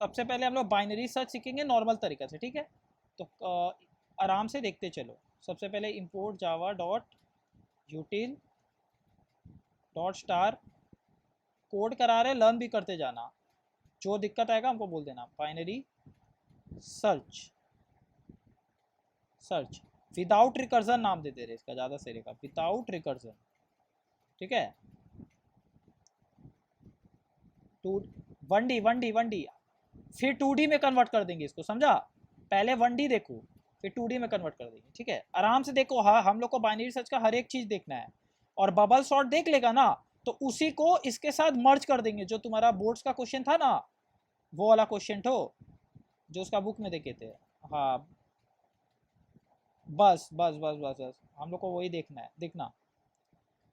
सबसे पहले हम लोग बाइनरी सर्च सीखेंगे नॉर्मल तरीके से, ठीक है। तो आराम से देखते चलो। सबसे पहले import Java dot यूटिल dot star, code करा रहे, लर्न भी करते जाना, जो दिक्कत आएगा हमको बोल देना। Binary search, search without recursion नाम दे रहे इसका, ज़्यादा सही रहेगा, विदाउट रिकर्जन, ठीक है। टू 1D फिर 2D में कन्वर्ट कर देंगे इसको, समझा। पहले 1D देखो फिर 2D में कन्वर्ट कर देंगे, ठीक है। आराम से देखो, हाँ हम लोग को बाइनरी सर्च का हर एक चीज़ देखना है। और बबल सॉर्ट देख लेगा ना, तो उसी को इसके साथ मर्ज कर देंगे। जो तुम्हारा बोर्ड्स का क्वेश्चन था ना, वो वाला क्वेश्चन तो जो उसका बुक में देखे थे, हाँ बस बस बस बस बस हम लोग को वही देखना है, देखना,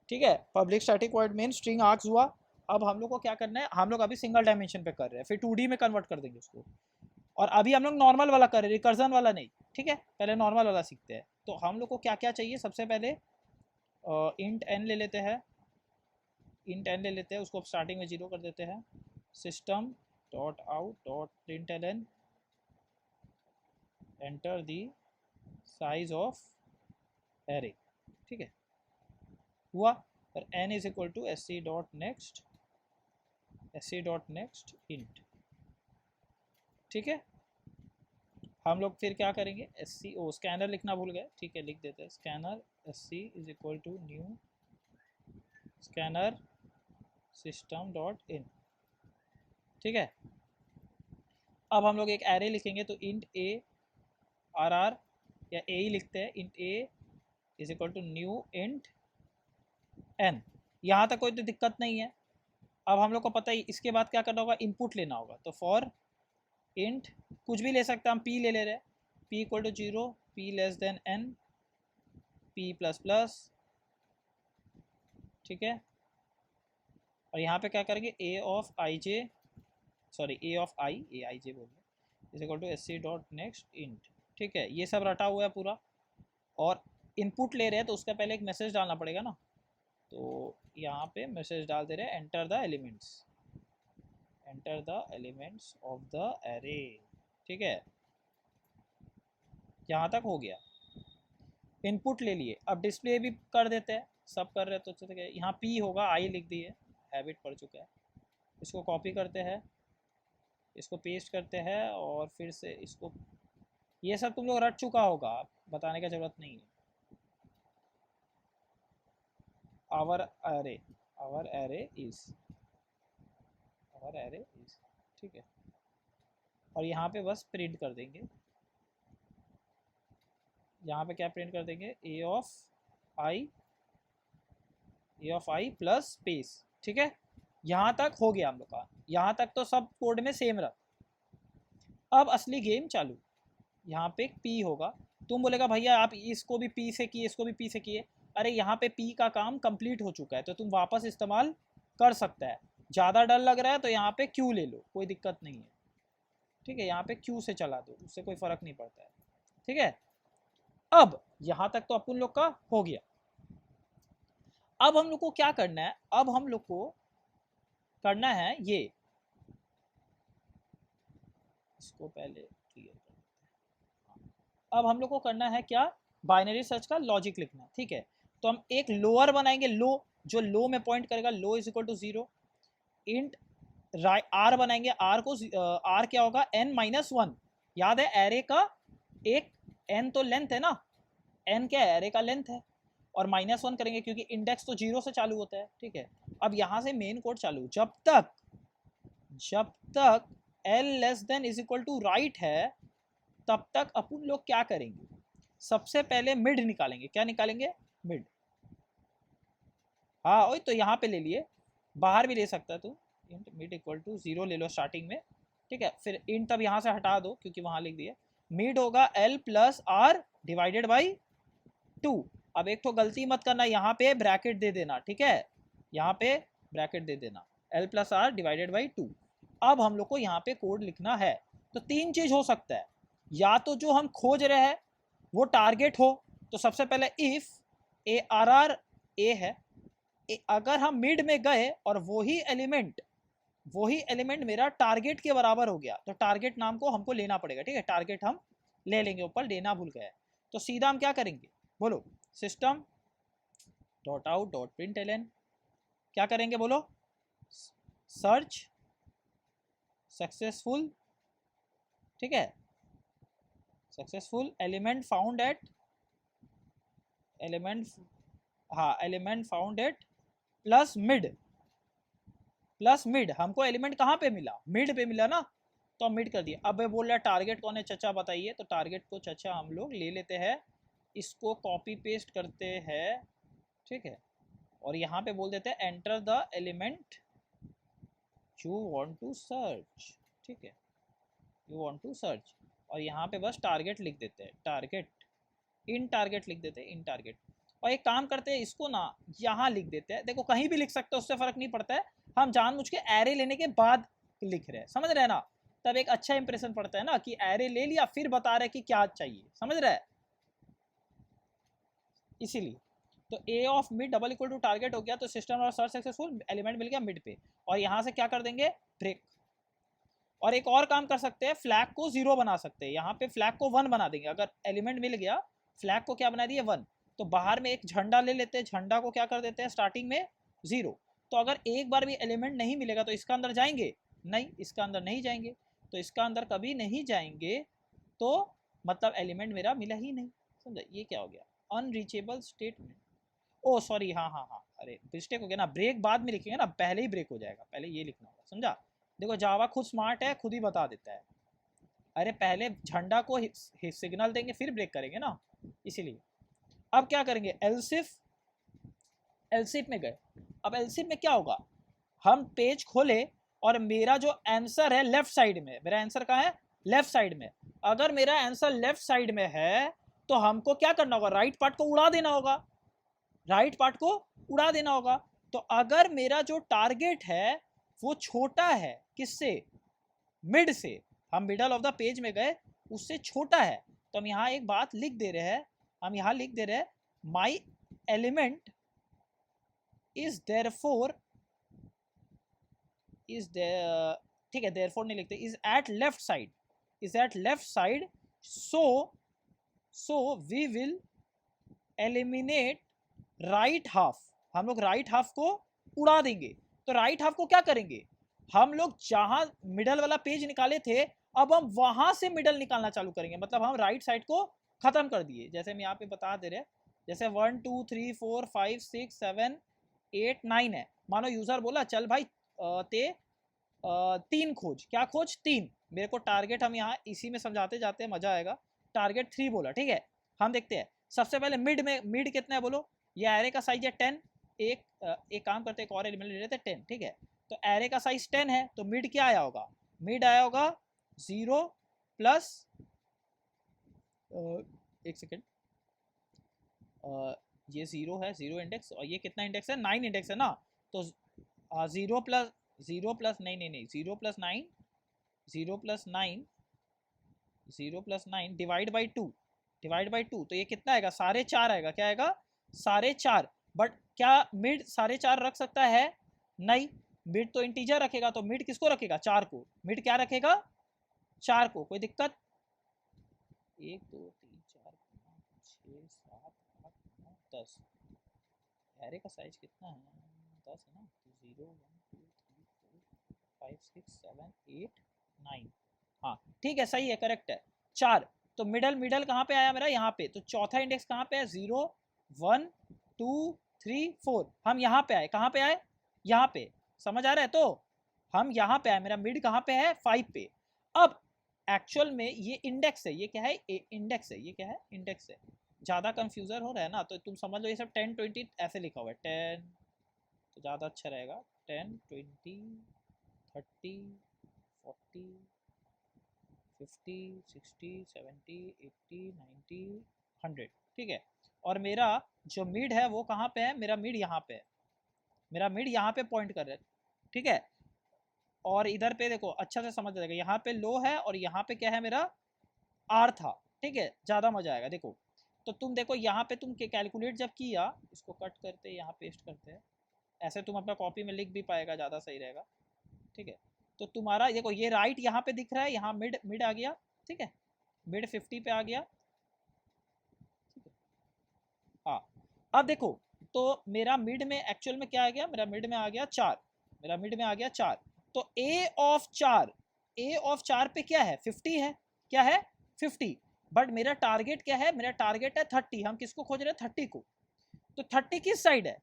ठीक है। Public static void main string arcs हुआ। अब हम लोग को क्या करना है, हम लोग अभी सिंगल डायमेंशन पे कर रहे हैं, फिर 2D में कन्वर्ट कर देंगे उसको। और अभी हम लोग नॉर्मल वाला कर रहे हैं, रिकर्जन वाला नहीं, ठीक है। पहले नॉर्मल वाला सीखते हैं। तो हम लोग को क्या क्या चाहिए, सबसे पहले इंट एन ले लेते हैं, इंट एन ले लेते हैं, उसको स्टार्टिंग में 0 कर देते हैं। System dot out dot println enter the size of array, ठीक है, हुआ। और n is equal to sc dot next, sc dot next int, ठीक है। हम लोग फिर क्या करेंगे, sc ओ स्कैनर लिखना भूल गए, ठीक है, लिख देते हैं scanner sc is equal to new scanner system dot in, ठीक है। अब हम लोग एक एरे लिखेंगे, तो इंट a आर आर या a ही लिखते हैं, int a is equal to new int n। यहाँ तक कोई तो दिक्कत नहीं है। अब हम लोग को पता ही, इसके बाद क्या करना होगा, इनपुट लेना होगा। तो फॉर इंट कुछ भी ले सकते हैं, हम p ले रहे हैं, p equal to 0, p less than n, p plus plus, ठीक है। और यहाँ पे क्या करेंगे, a of I J, sorry a of I, A I J बोल रहे, is equal to sc dot next int, ठीक है। ये सब रटा हुआ है पूरा। और इनपुट ले रहे हैं तो उसका पहले एक मैसेज डालना पड़ेगा ना, तो यहाँ पे मैसेज डाल दे रहे हैं, enter the elements, enter the elements of the array, ठीक है। यहाँ तक हो गया, इनपुट ले लिए। अब डिस्प्ले भी कर देते हैं, सब कर रहे तो यहाँ p होगा, आई लिख दिए, हैबिट पड़ चुका है। इसको कॉपी करते हैं, इसको पेस्ट करते हैं, और फिर से इसको, ये सब तुम लोग रट चुका होगा, बताने की ज़रूरत नहीं है। Our array, our array is, our array is, ठीक है। और यहाँ पे बस प्रिंट कर देंगे, यहाँ पे क्या प्रिंट कर देंगे, A of I, A of I plus space, ठीक है। यहाँ तक हो गया हम लोग का, यहाँ तक तो सब कोड में सेम रहा। अब असली गेम चालू। यहाँ पे p होगा, तुम बोलेगा भैया आप इसको भी p से किए, इसको भी p से किए। अरे यहाँ पे p का काम कंप्लीट हो चुका है, तो तुम वापस इस्तेमाल कर सकता है। ज़्यादा डर लग रहा है तो यहाँ पे q ले लो, कोई दिक्कत नहीं है, ठीक है। यहाँ पे q से चला दो, उससे कोई फ़र्क नहीं पड़ता है, ठीक है। अब यहाँ तक तो अपन लोग का हो गया। अब हम लोग को क्या करना है, अब हम लोग को करना है ये, इसको पहले क्लियर कर देते हैं। अब हम लोग को करना है क्या, बाइनरी सर्च का लॉजिक लिखना, ठीक है। तो हम एक लोअर बनाएंगे, लो, जो लो में पॉइंट करेगा, low is equal to 0। Int R बनाएंगे, आर को आर क्या होगा, n माइनस 1। याद है एरे का एक n तो लेंथ है ना, n क्या है, एरे का लेंथ है। और -1 करेंगे क्योंकि इंडेक्स तो 0 से चालू होता है, ठीक है। अब यहाँ से मेन कोड चालू, जब तक l less than is equal to right है, तब तक अपन लोग क्या करेंगे, सबसे पहले मिड निकालेंगे। क्या निकालेंगे, मिड, हाँ वही तो, यहाँ पे ले लिए, बाहर भी ले सकता है तू, इंट मिड इक्वल टू 0 ले लो स्टार्टिंग में, ठीक है। फिर इंट तब यहाँ से हटा दो क्योंकि वहाँ लिख दिए, मिड होगा l plus R divided by 2। अब एक तो गलती मत करना, यहाँ पे ब्रैकेट दे देना, ठीक है, यहाँ पे ब्रैकेट दे देना, l plus R divided by 2। अब हम लोग को यहाँ पे कोड लिखना है। तो तीन चीज हो सकता है, या तो जो हम खोज रहे हैं वो टारगेट हो, तो सबसे पहले if A R R A है, अगर हम मिड में गए और वही एलिमेंट वही एलिमेंट मेरा टारगेट के बराबर हो गया, तो टारगेट नाम को हमको लेना पड़ेगा, ठीक है, टारगेट हम ले लेंगे, ऊपर लेना भूल गए। तो सीधा हम क्या करेंगे, बोलो, system dot out dot print L N, क्या करेंगे बोलो, सर्च सक्सेसफुल, ठीक है, successful element found at, element, हाँ element found at plus mid, plus mid, हमको एलिमेंट कहाँ पे मिला, मिड पे मिला ना, तो हम मिड कर दिए। अब बोल रहा है टारगेट कौन है चचा बताइए, तो टारगेट को चचा हम लोग ले लेते हैं, इसको कॉपी पेस्ट करते हैं, ठीक है, और यहाँ पे बोल देते हैं enter the element you want to search, ठीक है, यू वांट टू सर्च, और यहाँ पे बस टारगेट लिख देते हैं, टारगेट, इन टारगेट लिख देते हैं, इन टारगेट। और एक काम करते हैं, इसको ना यहाँ लिख देते हैं, देखो कहीं भी लिख सकते हो, उससे फर्क नहीं पड़ता है, हम जानबूझ के एरे लेने के बाद लिख रहे हैं, समझ रहे हैं ना, तब एक अच्छा इंप्रेशन पड़ता है ना, कि एरे ले लिया फिर बता रहे कि क्या चाहिए, समझ रहे हैं, इसीलिए। तो A of mid double equal to target हो गया, तो सिस्टम और सर्च सक्सेसफुल, एलिमेंट मिल गया मिड पे, और यहाँ से क्या कर देंगे, ब्रेक। और एक और काम कर सकते हैं, फ्लैग को 0 बना सकते हैं, यहाँ पे फ्लैग को 1 बना देंगे, अगर एलिमेंट मिल गया, फ्लैग को क्या बना दिए 1, तो बाहर में एक झंडा ले लेते हैं, झंडा को क्या कर देते हैं स्टार्टिंग में 0, तो अगर एक बार भी एलिमेंट नहीं मिलेगा तो इसका अंदर जाएंगे, नहीं इसका अंदर नहीं जाएंगे, तो इसका अंदर कभी नहीं जाएंगे, तो मतलब एलिमेंट मेरा मिला ही नहीं, समझा, ये क्या हो गया, अनरीचेबल स्टेटमेंट, ओ सॉरी, हाँ हाँ हाँ, अरे मिस्टेक हो गया ना, ब्रेक बाद में लिखेंगे ना, पहले ही ब्रेक हो जाएगा, पहले ये लिखना होगा, समझा, देखो जावा खुद स्मार्ट है, खुद ही बता देता है, अरे पहले झंडा को सिग्नल देंगे फिर ब्रेक करेंगे ना, इसीलिए। अब क्या करेंगे, एलसिफ, एलसिफ में गए, अब एलसिफ में क्या होगा, हम पेज खोले और मेरा जो आंसर है लेफ्ट साइड में, मेरा आंसर कहाँ है, लेफ्ट साइड में, अगर मेरा आंसर लेफ्ट साइड में है तो हमको क्या करना होगा, राइट पार्ट को उड़ा देना होगा, राइट पार्ट को उड़ा देना होगा, तो अगर मेरा जो टारगेट है वो छोटा है किससे, मिड से, हम मिडल ऑफ द पेज में गए, उससे छोटा है, तो हम यहाँ एक बात लिख दे रहे हैं, हम यहाँ लिख दे रहे हैं, my element is therefore, is ठीक है, देयरफॉर नहीं लिखते, is at left side, is at left side, so we will eliminate right half, हम लोग राइट हाफ को उड़ा देंगे, तो राइट हाफ को क्या करेंगे, हम लोग जहां मिडल वाला पेज निकाले थे, अब हम वहां से मिडल निकालना चालू करेंगे, मतलब हम राइट साइड को खत्म कर दिए, जैसे हम यहाँ पे बता दे रहे हैं, जैसे 1 2 3 4 5 6 7 8 9 है, मानो यूजर बोला चल भाई ते 3 खोज, क्या खोज 3, मेरे को टारगेट, हम यहाँ इसी में समझाते जाते हैं मजा आएगा, टारगेट 3 बोला, ठीक है, हम देखते हैं सबसे पहले मिड में, मिड कितना है बोलो, ये एरे का साइज है 10, एक काम करते हैं, एक और एलिमेंट ले लेते हैं 10, ठीक है, तो एरे का साइज 10 है, तो मिड क्या आया होगा, मिड आया होगा 0 प्लस, एक सेकेंड, ये 0 है, 0 इंडेक्स, और ये कितना इंडेक्स है, 9 इंडेक्स है ना, तो 0 प्लस, 0 प्लस नहीं नहीं नहीं 0 plus 9, 0 plus 9, 0 plus 9 divide by 2, divide by 2, तो ये कितना आएगा, 4.5 आएगा, क्या आएगा 4.5, बट क्या मिड 4.5 रख सकता है, नहीं, मिड तो इंटीजर रखेगा, तो मिड किसको रखेगा, 4 को, मिड क्या रखेगा 4 को, कोई दिक्कत, 1 2 3 4 5 6 7 8 9 10, एरे का साइज कितना है, 10 है ना, तो 0 1 2 3 4 5 6 7 8 9, हाँ ठीक है, सही है, करेक्ट है, 4, तो मिडल, मिडल कहाँ पे आया मेरा, यहाँ पे, तो चौथा इंडेक्स कहाँ पे है, 0 1 2 3 4, हम यहाँ पे आए, कहाँ पे आए, यहाँ पे, समझ आ रहा है, तो हम यहाँ पे आए, मेरा मिड कहाँ पे है 5 पे, अब एक्चुअल में ये इंडेक्स है, ये क्या है, इंडेक्स है, ये क्या है, इंडेक्स है, ज़्यादा कंफ्यूजन हो रहा है ना, तो तुम समझ लो ये सब 10 20 ऐसे लिखा हुआ है, 10 तो ज़्यादा अच्छा रहेगा, 10 20 30 40 50 60 70 80 90 100, ठीक है, और मेरा जो मिड है वो कहाँ पे है, मेरा मिड यहाँ पे है, मेरा मिड यहाँ पे पॉइंट कर रहा है, ठीक है, और इधर पे देखो अच्छा से समझ जाएगा, यहाँ पे लो है और यहाँ पे क्या है मेरा आर था, ठीक है, ज़्यादा मजा आएगा, देखो, तो तुम देखो यहाँ पे तुम कैलकुलेट जब किया, इसको कट करते यहाँ पेस्ट करते हैं, ऐसे तुम अपना कॉपी में लिख भी पाएगा, ज़्यादा सही रहेगा, ठीक है। तो तुम्हारा देखो ये राइट यहाँ पे दिख रहा है, यहाँ मिड मिड आ गया, ठीक है, मिड 50 पे आ गया, ठीक है। हाँ, अब देखो तो मेरा मिड में एक्चुअल में क्या आ गया, मेरा मिड में आ गया 4, मेरा मिड में आ गया 4। तो ए ऑफ 4, ए ऑफ 4 पे क्या है 50 है, क्या है 50। बट मेरा टारगेट क्या है, मेरा टारगेट है 30। हम किसको खोज रहे हैं 30 को। तो 30 किस साइड है,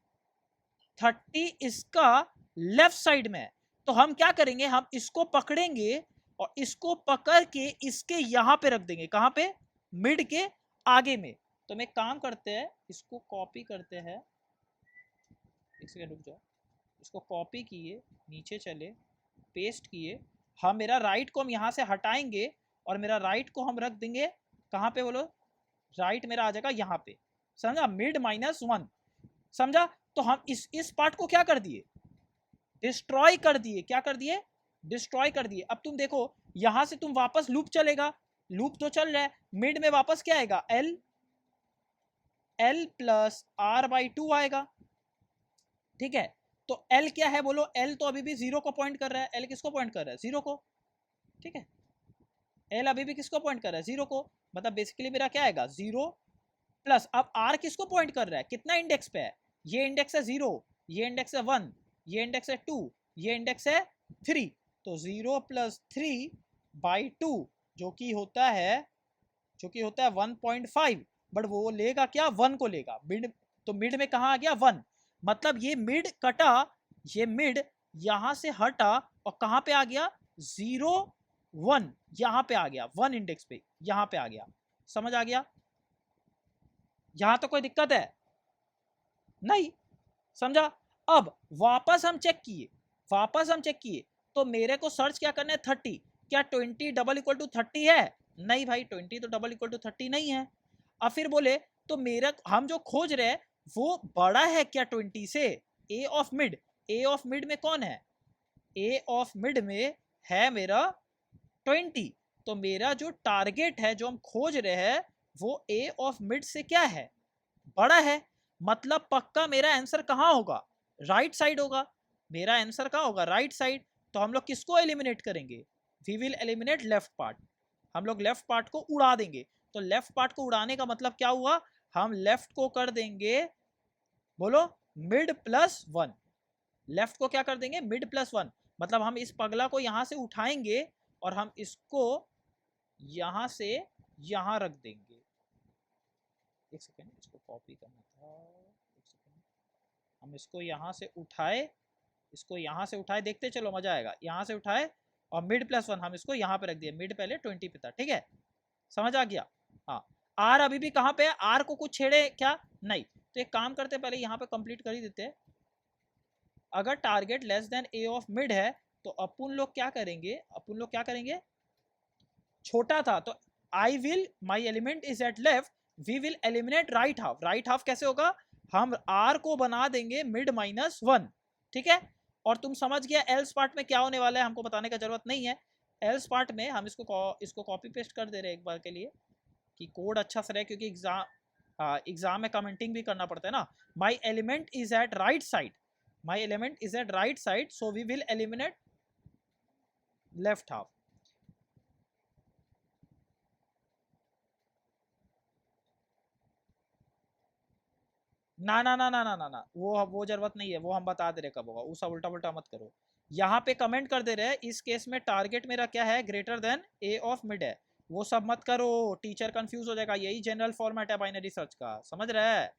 30 इसका लेफ्ट साइड में है। तो हम क्या करेंगे, हम इसको पकड़ेंगे और इसको पकड़ के इसके यहां पे रख देंगे, कहां पे, मिड के आगे में। तो मैं काम करते हैं, इसको कॉपी करते हैं, एक सेकंड रुक जाओ, इसको कॉपी किए, नीचे चले, पेस्ट किए। हम मेरा राइट को हम यहाँ से हटाएंगे और मेरा राइट को हम रख देंगे कहाँ पे बोलो, राइट मेरा आ जाएगा यहाँ पे, समझा, मिड -1, समझा। तो हम इस पार्ट को क्या कर दिए, डिस्ट्रॉय कर दिए, क्या कर दिए, डिस्ट्रॉय कर दिए। अब तुम देखो यहां से तुम वापस लूप चलेगा, लूप तो चल रहा है, मिड में वापस क्या आएगा, L, L plus R by 2 आएगा, ठीक है। तो एल क्या है बोलो, एल तो अभी भी 0 को पॉइंट कर रहा है, एल किसको पॉइंट कर रहा है, 0 को, ठीक है। एल अभी भी किसको पॉइंट कर रहा है, 0 को, मतलब बेसिकली मेरा क्या आएगा 0 प्लस, अब आर किसको पॉइंट कर रहा है, कितना इंडेक्स पे है, ये इंडेक्स है 0, ये इंडेक्स है 1, ये इंडेक्स है 2, ये इंडेक्स है 3। तो 0 प्लस 3 बाई 2 जो कि होता है, जो कि होता है 1.5, बट वो लेगा क्या, 1 को लेगा, मिड, तो मिड में कहाँ आ गया 1, मतलब ये मिड कटा, ये मिड यहां से हटा और कहां पे आ गया 0 1, यहां पे आ गया 1 इंडेक्स पे, यहां पे आ गया, समझ आ गया, यहां तो कोई दिक्कत है नहीं, समझा। अब वापस हम चेक किए, वापस हम चेक किए, तो मेरे को सर्च क्या करना है 30, क्या 20 डबल इक्वल टू 30 है, नहीं भाई 20 तो डबल इक्वल टू 30 नहीं है। अब फिर बोले तो मेरा हम जो खोज रहे हैं वो बड़ा है क्या 20 से, A of mid, A of mid में कौन है, ए ऑफ मिड में है मेरा 20। तो मेरा जो टारगेट है जो हम खोज रहे हैं वो ए ऑफ मिड से क्या है, बड़ा है, मतलब पक्का मेरा आंसर कहाँ होगा, राइट साइड होगा, मेरा आंसर कहाँ होगा, राइट साइड। तो हम लोग किसको एलिमिनेट करेंगे, we will eliminate left part, हम लोग लेफ्ट पार्ट को उड़ा देंगे। तो लेफ्ट पार्ट को उड़ाने का मतलब क्या हुआ, हम लेफ्ट को कर देंगे बोलो मिड प्लस 1, लेफ्ट को क्या कर देंगे मिड प्लस 1, मतलब हम इस पगला को यहां से उठाएंगे और हम इसको यहां से यहां रख देंगे, एक सेकेंड इसको कॉपी करना था, एक सेकेंड, हम इसको यहाँ से उठाए, इसको यहाँ से उठाए, देखते चलो मजा आएगा, यहाँ से उठाए और मिड प्लस 1 हम इसको यहाँ पे रख दिए, मिड पहले 20 पे था, ठीक है, समझ आ गया। हाँ, आर अभी भी कहाँ पे है, आर को कुछ छेड़े क्या, नहीं, तो एक काम करते पहले यहाँ पे कंप्लीट कर ही देते हैं। अगर target less than A of mid है तो अपन लोग क्या करेंगे, अपन लोग क्या करेंगे, छोटा था तो I will, my element is at left, we will eliminate right half, right half कैसे होगा, हम आर को बना देंगे मिड -1, ठीक है। और तुम समझ गया एल्स पार्ट में क्या होने वाला है, हमको बताने का जरूरत नहीं है। एल्स पार्ट में हम इसको कॉपी पेस्ट कर दे रहे हैं एक बार के लिए कि कोड अच्छा से रहे, क्योंकि एग्जाम में कमेंटिंग भी करना पड़ता है ना। My element is at right side, my element is at right side, so we will eliminate left half. ना ना ना ना ना ना ना, वो जरूरत नहीं है, वो हम बता दे रहे कब होगा, वो सब उल्टा पुल्टा मत करो। यहाँ पे कमेंट कर दे रहे हैं इस केस में टारगेट मेरा क्या है, greater than A of mid है, वो सब मत करो, टीचर कंफ्यूज हो जाएगा, यही जनरल फॉर्मेट है बाइनरी सर्च का, समझ रहे हैं,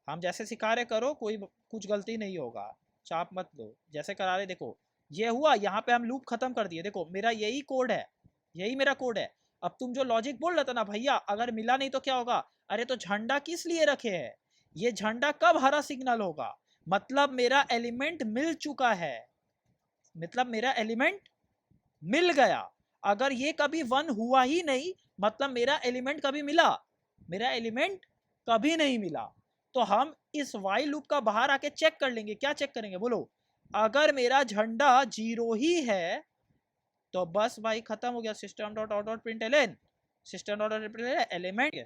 हम जैसे सिखा रहे करो, कोई कुछ गलती नहीं होगा, चाप मत लो, जैसे करा रहे देखो, ये हुआ, यहाँ पे हम लूप खत्म कर दिए, देखो मेरा यही कोड है, यही मेरा कोड है। अब तुम जो लॉजिक बोल रहे थे ना भैया अगर मिला नहीं तो क्या होगा, अरे तो झंडा किस लिए रखे है, ये झंडा कब हरा सिग्नल होगा, मतलब मेरा एलिमेंट मिल चुका है, मतलब मेरा एलिमेंट मिल गया। अगर ये कभी 1 हुआ ही नहीं मतलब मेरा एलिमेंट कभी मिला, मेरा एलिमेंट कभी नहीं मिला। तो हम इस वाइल लूप का बाहर आके चेक कर लेंगे, क्या चेक करेंगे बोलो, अगर मेरा झंडा 0 ही है तो बस भाई खत्म हो गया, system dot out dot print ln, system dot out print element.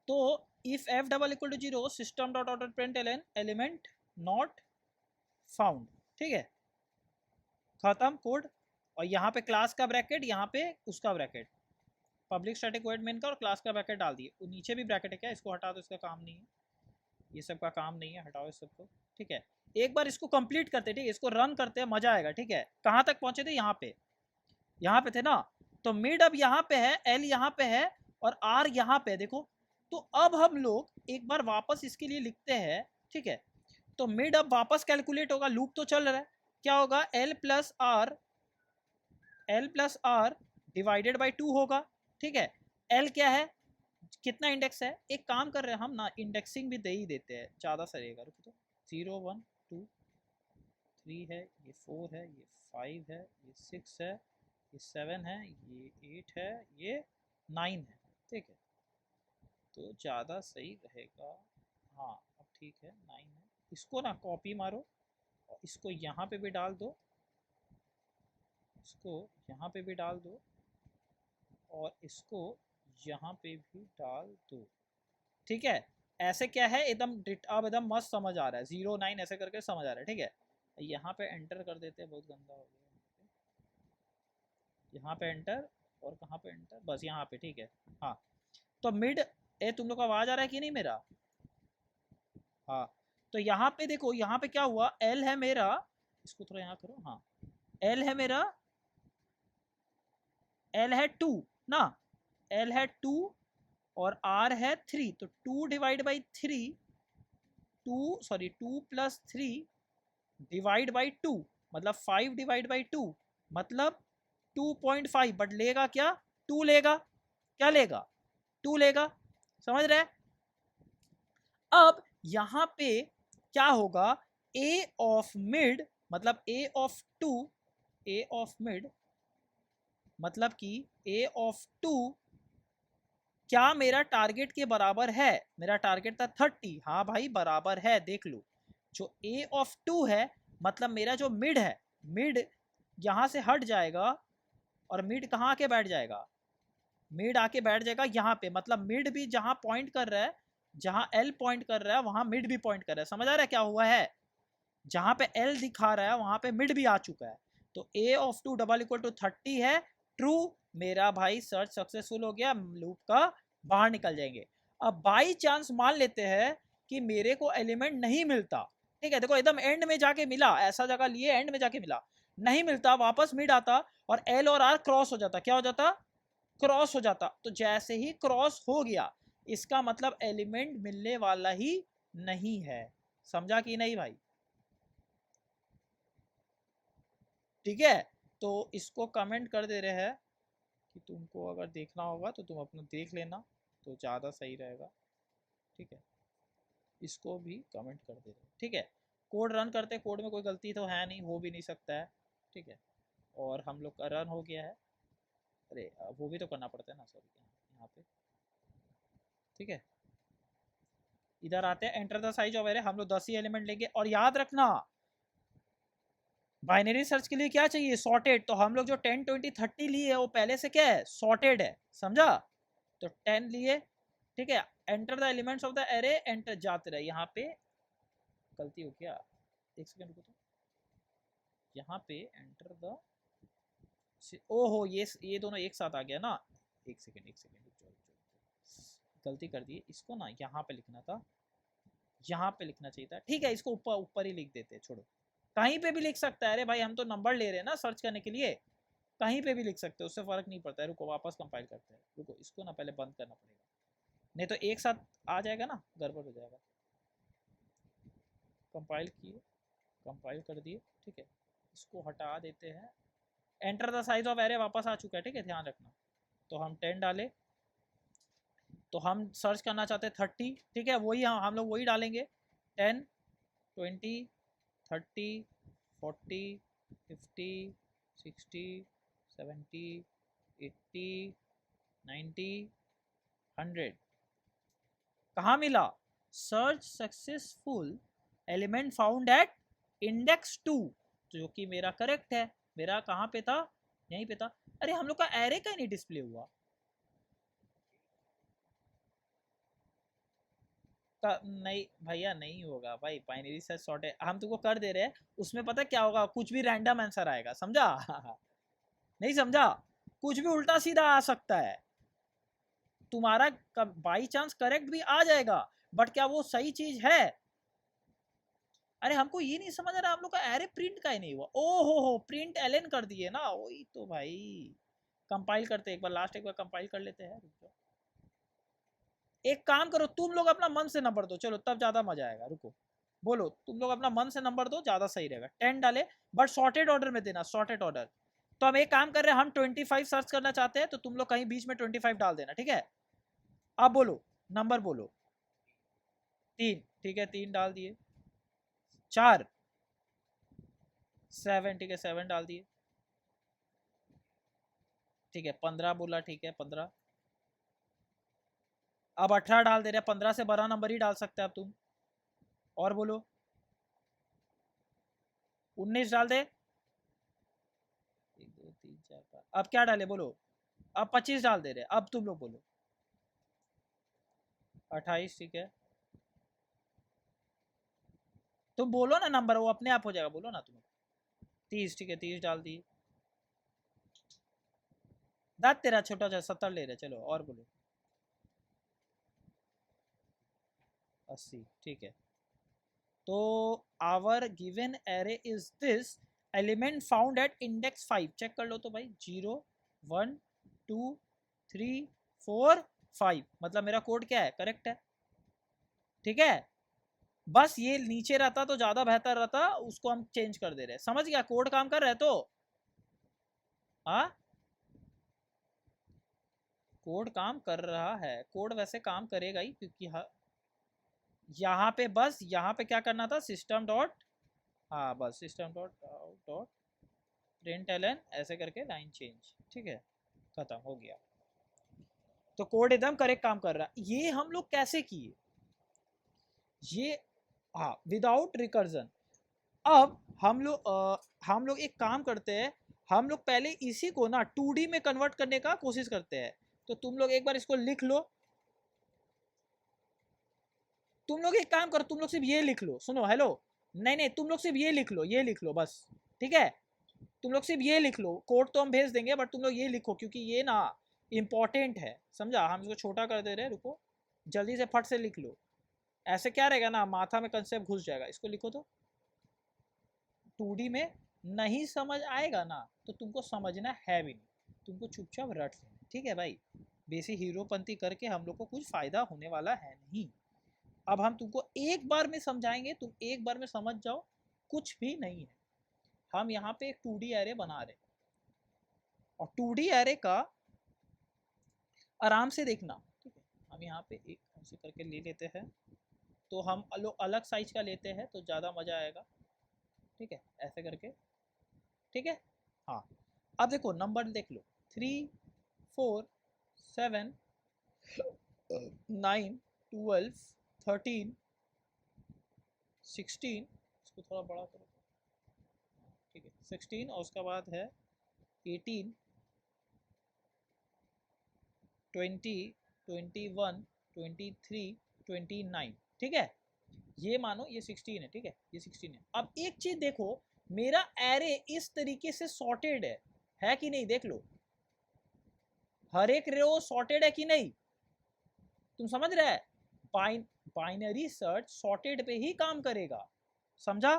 तो if F double equal to 0 system dot out dot print ln element not found, ठीक है, खत्म कोड। और यहाँ पे क्लास का ब्रैकेट, यहाँ पे उसका bracket, public static void main का और क्लास का ब्रैकेट डाल दिए। नीचे भी ब्रैकेट है क्या, इसको हटा दो, इसका काम नहीं है, ये सब का काम नहीं है, हटाओ इस सबको। ठीक है, एक बार इसको कंप्लीट करते, ठीक है, इसको रन करते हैं, मजा आएगा। ठीक है, कहाँ तक पहुंचे थे, यहाँ पे थे ना। तो मिड अब यहाँ पे है, एल यहाँ पे है और आर यहाँ पे, देखो। तो अब हम लोग एक बार वापस इसके लिए लिखते हैं। ठीक है, तो मिड अब वापस कैलकुलेट होगा, लूप तो चल रहा है, क्या होगा, L plus R divided by 2 होगा। ठीक है, एल क्या है, कितना इंडेक्स है, एक काम कर रहे हैं हम ना, इंडेक्सिंग भी दे ही देते हैं, ज़्यादा सरेगा। रुको तो 0 1 2 3 है, ये 4 है, ये 5 है, ये 6 है, ये 7 है, ये 8 है, ये 9 है। ठीक है, तो ज़्यादा सही रहेगा। हाँ अब ठीक है, 9 है। इसको ना कॉपी मारो और इसको यहाँ पे भी डाल दो, इसको यहाँ पे भी डाल दो और इसको यहाँ पे भी डाल दो। ठीक है, ऐसे क्या है, एकदम अब एकदम मस्त समझ आ रहा है, 0 9 ऐसे करके समझ आ रहा है। ठीक है, यहाँ पे एंटर कर देते हैं, बहुत गंदा हो गया, यहाँ पे एंटर और कहाँ पे एंटर, बस यहाँ पे। ठीक है, हाँ तो मिड, तुम लोग को आवाज आ रहा है कि नहीं मेरा, हाँ। तो यहाँ पे देखो, यहाँ पे क्या हुआ, एल है मेरा, इसको थोड़ा यहाँ करो, हाँ, एल है मेरा, एल है 2 ना, एल है 2 और आर है 3, तो 2 divide by 3, 2 plus 3 divide by 2, मतलब 5 डिवाइड बाई 2, मतलब 2.5, बट लेगा क्या, 2 लेगा, क्या लेगा, 2 लेगा, समझ रहे। अब यहाँ पे क्या होगा, ए ऑफ मिड मतलब ए ऑफ 2, ए ऑफ मिड मतलब कि ए ऑफ 2 क्या मेरा टारगेट के बराबर है, मेरा टारगेट था 30, हाँ भाई बराबर है, देख लो। जो ए ऑफ 2 है मतलब मेरा जो मिड है, मिड यहाँ से हट जाएगा और मिड कहाँ आके बैठ जाएगा, मिड आके बैठ जाएगा यहाँ पे, मतलब मिड भी जहाँ पॉइंट कर रहा है, जहाँ एल पॉइंट कर रहा है वहाँ मिड भी पॉइंट कर रहा है। समझ आ रहा है क्या हुआ है, जहाँ पे एल दिखा रहा है वहाँ पे मिड भी आ चुका है। तो A of 2 double equal to 30 है, ट्रू, मेरा भाई सर्च सक्सेसफुल हो गया, लूप का बाहर निकल जाएंगे। अब बाई चांस मान लेते हैं कि मेरे को एलिमेंट नहीं मिलता। ठीक है, देखो एकदम एंड में जाके मिला, ऐसा जगह लिए एंड में जाके मिला, नहीं मिलता, वापस मिड आता और एल और आर क्रॉस हो जाता, क्या हो जाता, क्रॉस हो जाता। तो जैसे ही क्रॉस हो गया इसका मतलब एलिमेंट मिलने वाला ही नहीं है। समझा कि नहीं भाई, ठीक है। तो इसको कमेंट कर दे रहे हैं कि तुमको अगर देखना होगा तो तुम अपना देख लेना, तो ज़्यादा सही रहेगा। ठीक है, इसको भी कमेंट कर दे रहे हैं। ठीक है, कोड रन करते, कोड में कोई गलती तो है नहीं, हो भी नहीं सकता है। ठीक है, और हम लोग का रन हो गया है। अरे वो भी तो करना पड़ता है ना, सॉरी, यहाँ पे। ठीक है, इधर आते हैं, enter the size of array, हम लोग 10 ही एलिमेंट लेंगे। और याद रखना बाइनरी सर्च के लिए क्या चाहिए, सॉर्टेड। तो हम लोग जो 10 20 30 लिए है वो पहले से क्या है, सॉर्टेड है, समझा। तो 10 लिए, ठीक है, enter the elements of the array, enter जाते रहे। यहाँ पे गलती हो गया, एक सेकंड रुको, तो यहाँ पे एंटर द, ओहो ये दोनों एक साथ आ गया ना, एक सेकंड गलती कर दी, इसको ना यहाँ पे लिखना था, यहाँ पे लिखना चाहिए था। ठीक है, इसको ऊपर ऊपर ही लिख देते हैं, छोड़ो, कहीं पे भी लिख सकता है। अरे भाई हम तो नंबर ले रहे हैं ना सर्च करने के लिए, कहीं पे भी लिख सकते हो, उससे फर्क नहीं पड़ता है। रुको वापस कंपाइल करते हैं, रुको इसको ना पहले बंद करना पड़ेगा, नहीं तो एक साथ आ जाएगा ना, गड़बड़ हो जाएगा। कंपाइल किए, कंपाइल कर दिए, ठीक है, इसको हटा देते हैं। Enter the size of array वापस आ चुका है, ठीक है, ध्यान रखना। तो हम 10 डाले, तो हम सर्च करना चाहते हैं 30, ठीक है, वही हम लोग वही डालेंगे, 10 20 30 40 50 60 70 80 90 100। कहाँ मिला, search successful, element found at index 2, जो कि मेरा करेक्ट है। मेरा कहाँ पे था, यहीं पे था। अरे हम लोग का एरे का नहीं डिस्प्ले हुआ, नहीं भैया, नहीं होगा भाई, बाइनरी सर्च सॉर्टेड हम तुमको कर दे रहे हैं, उसमें पता क्या होगा, कुछ भी रैंडम आंसर आएगा, समझा? नहीं समझा? कुछ भी उल्टा सीधा आ सकता है, तुम्हारा बाई चांस करेक्ट भी आ जाएगा, बट क्या वो सही चीज है? अरे हमको ये नहीं समझ आ रहा, हम लोग का एरे प्रिंट का ही नहीं हुआ। ओ हो, प्रिंट एलएन कर दिए ना, वही तो भाई। कंपाइल करते एक बार, लास्ट एक बार कंपाइल कर लेते हैं। एक काम करो, तुम लोग अपना मन से नंबर दो, चलो तब ज्यादा मजा आएगा। रुको, बोलो तुम लोग अपना मन से नंबर दो, ज्यादा सही रहेगा। 10 डाले, बट सॉर्टेड ऑर्डर में देना, सॉर्टेड ऑर्डर। तो हम एक काम कर रहे हैं, हम 25 सर्च करना चाहते हैं, तो तुम लोग कहीं बीच में 25 डाल देना, ठीक है? अब बोलो, नंबर बोलो। 3, ठीक है, 3 डाल दिए। 4, 7, ठीक है, 7 डाल दिए। ठीक है, 15 बोला, ठीक है, 15। अब 18 डाल दे रहे, 15 से बड़ा नंबर ही डाल सकते हैं अब तुम। और बोलो, 19 डाल दे। 1 2 3 4 5, अब क्या डाले बोलो? अब 25 डाल दे रहे, अब तुम लोग बोलो। 28, ठीक है, तुम बोलो ना नंबर, वो अपने आप हो जाएगा, बोलो ना तुम। 30, ठीक है, 30 डाल दिए। दाँत तेरा छोटा सा 70 ले रहे, चलो और बोलो। 80, ठीक है। तो our given array is this, element found at index 5, check कर लो तो भाई। 0 1 2 3 4 5, मतलब मेरा कोड क्या है, करेक्ट है, ठीक है? बस ये नीचे रहता तो ज्यादा बेहतर रहता, उसको हम चेंज कर दे रहे हैं, समझ गया? कोड काम कर रहे तो हाँ, कोड काम कर रहा है, कोड वैसे काम करेगा ही, क्योंकि हाँ, यहाँ पे बस यहाँ पे क्या करना था, सिस्टम डॉट, हाँ बस system dot out dot print Elon ऐसे करके लाइन चेंज, ठीक है, खत्म हो गया। तो कोड एकदम करेक्ट काम कर रहा है। ये हम लोग कैसे किए ये? हाँ, विदाउट रिकर्जन। अब हम लोग एक काम करते हैं, हम लोग पहले इसी को ना 2D में कन्वर्ट करने का कोशिश करते हैं। तो तुम लोग एक बार इसको लिख लो, तुम लोग एक काम करो, तुम लोग सिर्फ ये लिख लो, सुनो, हेलो, नहीं नहीं, तुम लोग सिर्फ ये लिख लो, ये लिख लो बस, ठीक है? तुम लोग सिर्फ ये लिख लो, कोड तो हम भेज देंगे, बट तुम लोग ये लिखो, क्योंकि ये ना इंपॉर्टेंट है, समझा? हम इसको छोटा कर दे रहे हैं, रुको, जल्दी से फट से लिख लो। ऐसे क्या रहेगा ना, माथा में कंसेप्ट घुस जाएगा। इसको लिखो तो, 2D में नहीं समझ आएगा ना, तो तुमको समझना है भी नहीं, तुमको चुपचाप रट लेना, ठीक है भाई? बेसी हीरोपंती करके हम लोग को कुछ फायदा होने वाला है नहीं। अब हम तुमको एक बार में समझाएंगे, तुम एक बार में समझ जाओ, कुछ भी नहीं है। हम यहाँ पे एक 2D एरे बना रहे, और 2D एरे का आराम से देखना, ठीक है? हम यहाँ पे एक ऐसे करके ले लेते हैं, तो हम अलग साइज का लेते हैं तो ज़्यादा मज़ा आएगा, ठीक है, ऐसे करके, ठीक है? हाँ, अब देखो नंबर देख लो, 3 4 7 9 12 13 16, इसको थोड़ा बड़ा करो, ठीक है, 16, और उसका बाद है 18 20 21 23 29, ठीक है? ये मानो ये 16 है, ठीक है, ये 16 है। अब एक चीज देखो, मेरा एरे इस तरीके से सॉर्टेड है कि नहीं, देख लो, हर एक रो सॉर्टेड है कि नहीं, तुम समझ रहे? बाइनरी सर्च सॉर्टेड पे ही काम करेगा, समझा?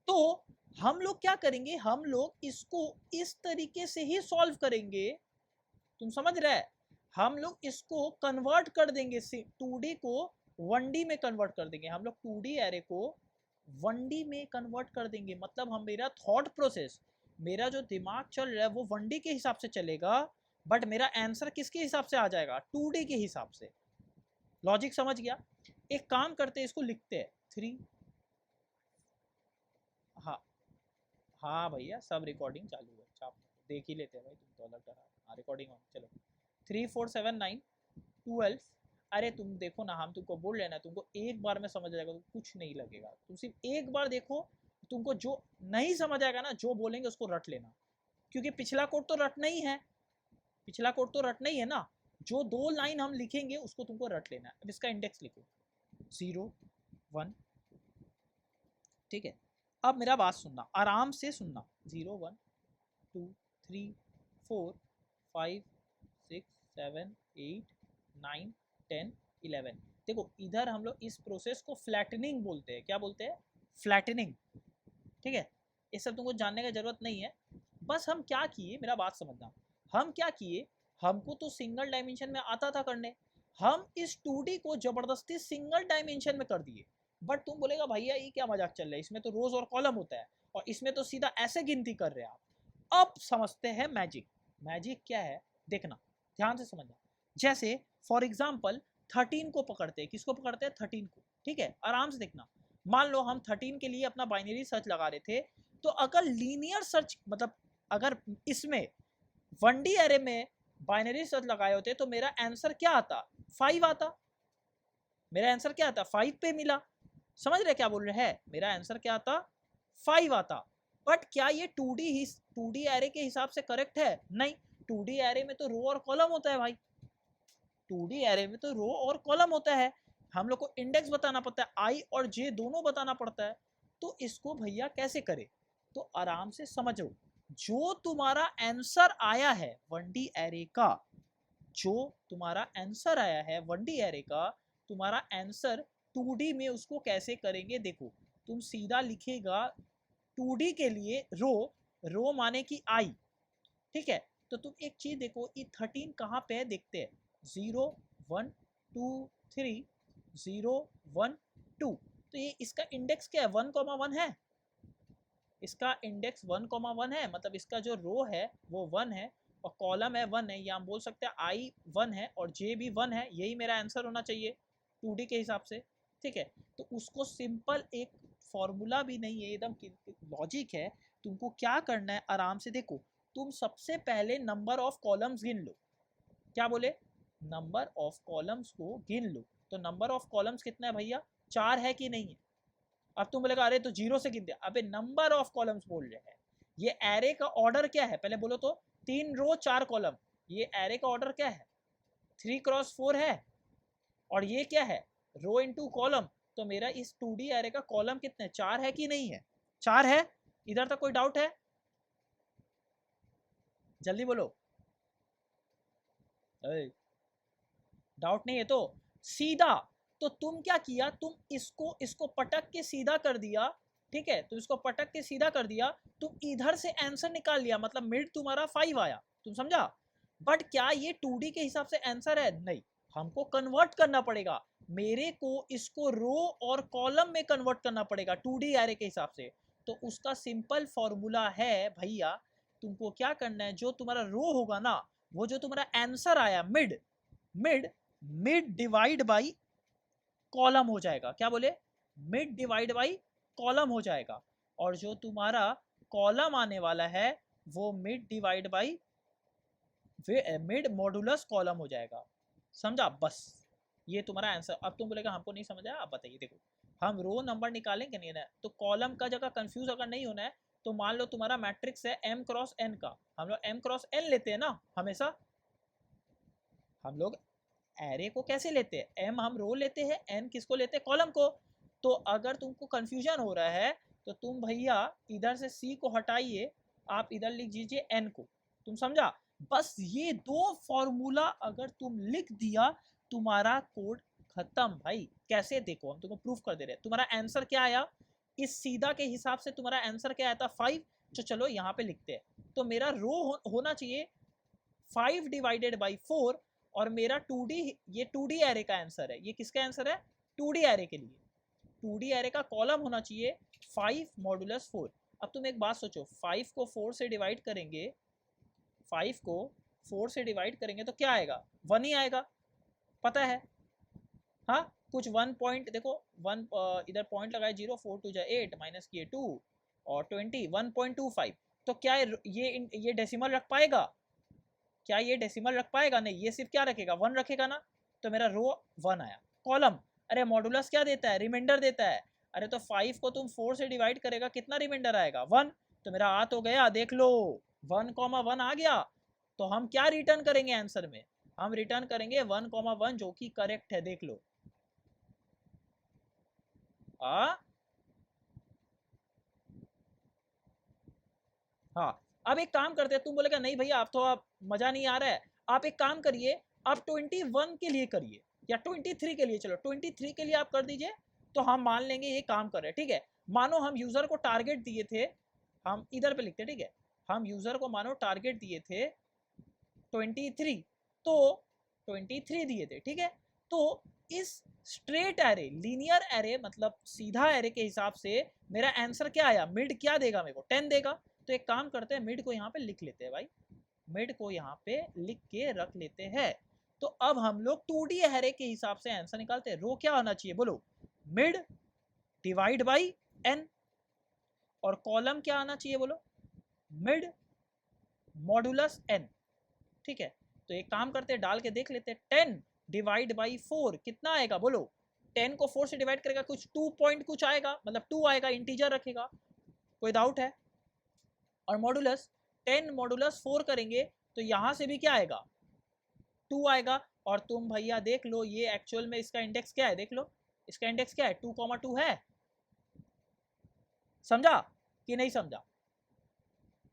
तो हम लोग क्या करेंगे, हम लोग इसको इस तरीके से ही सॉल्व करेंगे, तुम समझ रहे? हम लोग इसको कन्वर्ट कर देंगे, 2D को 1D में कन्वर्ट कर देंगे, हम लोग 2D एरे को 1D में कन्वर्ट कर देंगे। मतलब हम, मेरा थॉट प्रोसेस, मेरा जो दिमाग चल रहा है वो 1D के हिसाब से चलेगा, बट मेरा आंसर किसके हिसाब से आ जाएगा, 2D के हिसाब से। लॉजिक समझ गया? एक काम करते हैं, इसको लिखते हैं 3, हाँ हाँ भैया, सब रिकॉर्डिंग चालू है, चाप देख ही लेते हैं भाई, तुम तो अलग तरह, हाँ रिकॉर्डिंग ऑन, चलो। 3 4 7 9 12, अरे तुम देखो ना, हम तुमको बोल रहे ना, तुमको एक बार में समझ आएगा, तो कुछ नहीं लगेगा, तुम सिर्फ एक बार देखो, तुमको जो नहीं समझ आएगा ना, जो बोलेंगे उसको रट लेना, क्योंकि पिछला कोड तो रटना ही है, पिछला कोड तो रटना ही है ना, जो 2 लाइन हम लिखेंगे उसको तुमको रट लेना है। अब इसका इंडेक्स लिखो, 0 1, ठीक है। अब मेरा बात सुनना, आराम से सुनना, 0 1 2 3 4 5 6 7 8 9 10 11। देखो इधर हम लोग इस प्रोसेस को फ्लैटनिंग बोलते हैं। क्या बोलते हैं? फ्लैटनिंग, ठीक है। ये सब तुमको जानने की जरूरत नहीं है। बस हम क्या किए, मेरा बात समझना, हम क्या किए, हमको तो सिंगल डायमेंशन में आता था करने, हम इस 2D को जबरदस्ती सिंगल डायमेंशन में कर दिए। बट तुम बोलेगा भैया ये क्या मजाक चल रहा है, इसमें तो रोज और कॉलम होता है और इसमें तो सीधा ऐसे गिनती कर रहे हैं आप। अब समझते हैं मैजिक। मैजिक क्या है देखना, ध्यान से समझना। जैसे फॉर एग्जाम्पल 13 को पकड़ते हैं, किसको पकड़ते हैं? 13 को, ठीक है। आराम से देखना, मान लो हम 13 के लिए अपना बाइनरी सर्च लगा रहे थे, तो अगर लीनियर सर्च मतलब अगर इसमें 1D एरे में बाइनरी सर्च लगाए होते तो मेरा आंसर क्या आता? 5 आता। मेरा आंसर क्या आता? 5 पे मिला। समझ रहे क्या बोल रहे हैं? मेरा आंसर क्या आता? 5 आता। बट क्या ये 2D एरे के हिसाब से करेक्ट है? नहीं। 2D एरे में तो रो और कॉलम होता है भाई। 2D एरे में तो रो और कॉलम होता है, हम लोग को इंडेक्स बताना पड़ता है, आई और जे दोनों बताना पड़ता है। तो इसको भैया कैसे करे? तो आराम से समझो, जो तुम्हारा आंसर आया है 1D एरे का, जो तुम्हारा आंसर आया है 1D एरे का, तुम्हारा आंसर 2D में उसको कैसे करेंगे? देखो तुम सीधा लिखेगा 2D के लिए रो, रो माने कि आई, ठीक है। तो तुम एक चीज देखो, ये 13 कहाँ पे है देखते हैं। 0 1 2 3 0 1 2, तो ये इसका इंडेक्स क्या है? 1,1 है। इसका इंडेक्स 1,1 है, मतलब इसका जो रो है वो 1 है और कॉलम है 1 है, या हम बोल सकते हैं आई 1 है और जे भी 1 है। यही मेरा आंसर होना चाहिए 2D के हिसाब से, ठीक है। तो उसको सिंपल एक फॉर्मूला भी नहीं है, एकदम लॉजिक है। तुमको क्या करना है, आराम से देखो, तुम सबसे पहले नंबर ऑफ कॉलम्स गिन लो। क्या बोले? नंबर ऑफ कॉलम्स को गिन लो। तो नंबर ऑफ कॉलम्स कितना है भैया? 4 है कि नहीं है? अब तुम बोलेगा अरे तो 0 से गिन दिया। अबे नंबर ऑफ कॉलम्स बोल रहे हैं। ये एरे का ऑर्डर क्या है पहले बोलो तो? 3 रो 4 कॉलम। ये एरे का ऑर्डर क्या है? 3x4 है। और ये क्या है? रो इनटू कॉलम। तो मेरा इस 2D एरे का कॉलम कितने? 4 है कि नहीं है? 4 है। इधर तक कोई डाउट है? जल्दी बोलो। डाउट नहीं है तो सीधा, तो तुम क्या किया, तुम इसको इसको पटक के सीधा कर दिया, ठीक है। तो इसको पटक के सीधा कर दिया, तुम इधर से आंसर निकाल लिया, मतलब मिड तुम्हारा 5 आया। तुम समझा? बट क्या ये 2D के हिसाब से आंसर है? नहीं, हमको कन्वर्ट करना पड़ेगा। मेरे को इसको रो और कॉलम में कन्वर्ट करना पड़ेगा 2D एरे के हिसाब से। तो उसका सिंपल फॉर्मूला है भैया, तुमको क्या करना है, जो तुम्हारा रो होगा ना, वो जो तुम्हारा आंसर आया mid, mid mid divide by column हो जाएगा। क्या बोले? मिड डिवाइड बाई कॉलम हो जाएगा। और जो तुम्हारा कॉलम आने वाला है वो mid divide by mid modulus column हो जाएगा। समझा? बस ये तुम्हारा आंसर। अब तुम बोलेगा हमको नहीं समझ आया, आप बताइए। देखो हम रो नंबर निकालेंगे नहीं ना, तो कॉलम का जगह कंफ्यूज अगर नहीं होना है, तो मान लो तुम्हारा मैट्रिक्स है m क्रॉस n का, हम लोग m क्रॉस n लेते हैं ना हमेशा। हम लोग एरे को कैसे लेते हैं? m हम रो लेते हैं, n किसको लेते हैं? कॉलम को। तो अगर तुमको कंफ्यूजन हो रहा है तो तुम भैया इधर से c को हटाइए, आप इधर लिख दीजिए n को। तुम समझा? बस ये दो फॉर्मूला अगर तुम लिख दिया, तुम्हारा कोड खत्म भाई। कैसे? देखो हम तुमको प्रूफ कर दे रहे हैं। तुम्हारा आंसर क्या आया? इस सीधा के हिसाब से तुम्हारा आंसर क्या आया था? 5। तो चलो यहाँ पे लिखते हैं। तो मेरा रो होना चाहिए 5 डिवाइडेड बाई 4, और मेरा 2D, ये 2D एरे का आंसर है। ये किसका आंसर है? 2D एरे के लिए। 2D एरे का कॉलम होना चाहिए 5 मॉडुलस 4। अब तुम एक बात सोचो, 5 को 4 से डिवाइड करेंगे, 5 को 4 से डिवाइड करेंगे तो क्या आएगा? 1 ही आएगा, पता है। हाँ, कुछ 1 पॉइंट देखो, 1 इधर पॉइंट लगाए, 0 4 2 8 माइनस किए 2 और 20 1.25। तो क्या ये डेसिमल रख पाएगा? क्या ये डेसिमल रख पाएगा? नहीं, ये सिर्फ क्या रखेगा? 1 रखेगा ना। तो मेरा रो 1 आया। कॉलम, अरे मॉडुलस क्या देता है? रिमाइंडर देता है। अरे तो 5 को तुम 4 से डिवाइड करेगा, कितना रिमाइंडर आएगा? 1। तो मेरा आ तो गया, देख लो 1,1 आ गया। तो हम क्या रिटर्न करेंगे आंसर में? हम रिटर्न करेंगे 1,1, जो कि करेक्ट है, देख लो। हाँ, अब एक काम करते हैं, तुम बोलेगा नहीं भैया आप तो आप मजा नहीं आ रहा है, आप एक काम करिए, आप 21 के लिए करिए या 23 के लिए, चलो 23 के लिए आप कर दीजिए, तो हम मान लेंगे ये काम कर रहे हैं, ठीक है। मानो हम यूजर को टारगेट दिए थे, हम इधर पे लिखते हैं, ठीक है, हम यूजर को मानो टारगेट दिए थे 23, तो 23 दिए थे, ठीक है। तो इस स्ट्रेट एरे, लीनियर एरे मतलब सीधा एरे के हिसाब से मेरा आंसर क्या आया, मिड क्या देगा मेरे को, 10 देगा। तो एक काम करते हैं, मिड को यहाँ पे लिख लेते हैं भाई, मिड को यहाँ पे लिख के रख लेते हैं। तो अब हम लोग 2D एरे के हिसाब से आंसर निकालते हैं। रो क्या होना चाहिए बोलो, मिड डिवाइड बाई एन, और कॉलम क्या आना चाहिए बोलो, मिड मॉडुलस एन, ठीक है। तो एक काम करते हैं, डाल के देख लेते हैं, 10 डिवाइड बाई 4 कितना आएगा बोलो, 10 को 4 से डिवाइड करेगा कुछ 2 पॉइंट कुछ आएगा, मतलब 2 आएगा, इंटीजर रखेगा, कोई डाउट है। और मॉडुलस 10 मॉडुलस 4 करेंगे तो यहां से भी क्या आएगा, 2 आएगा। और तुम भैया देख लो ये एक्चुअल में इसका इंडेक्स क्या है, देख लो इसका इंडेक्स क्या है, 2,2 है। समझा कि नहीं समझा?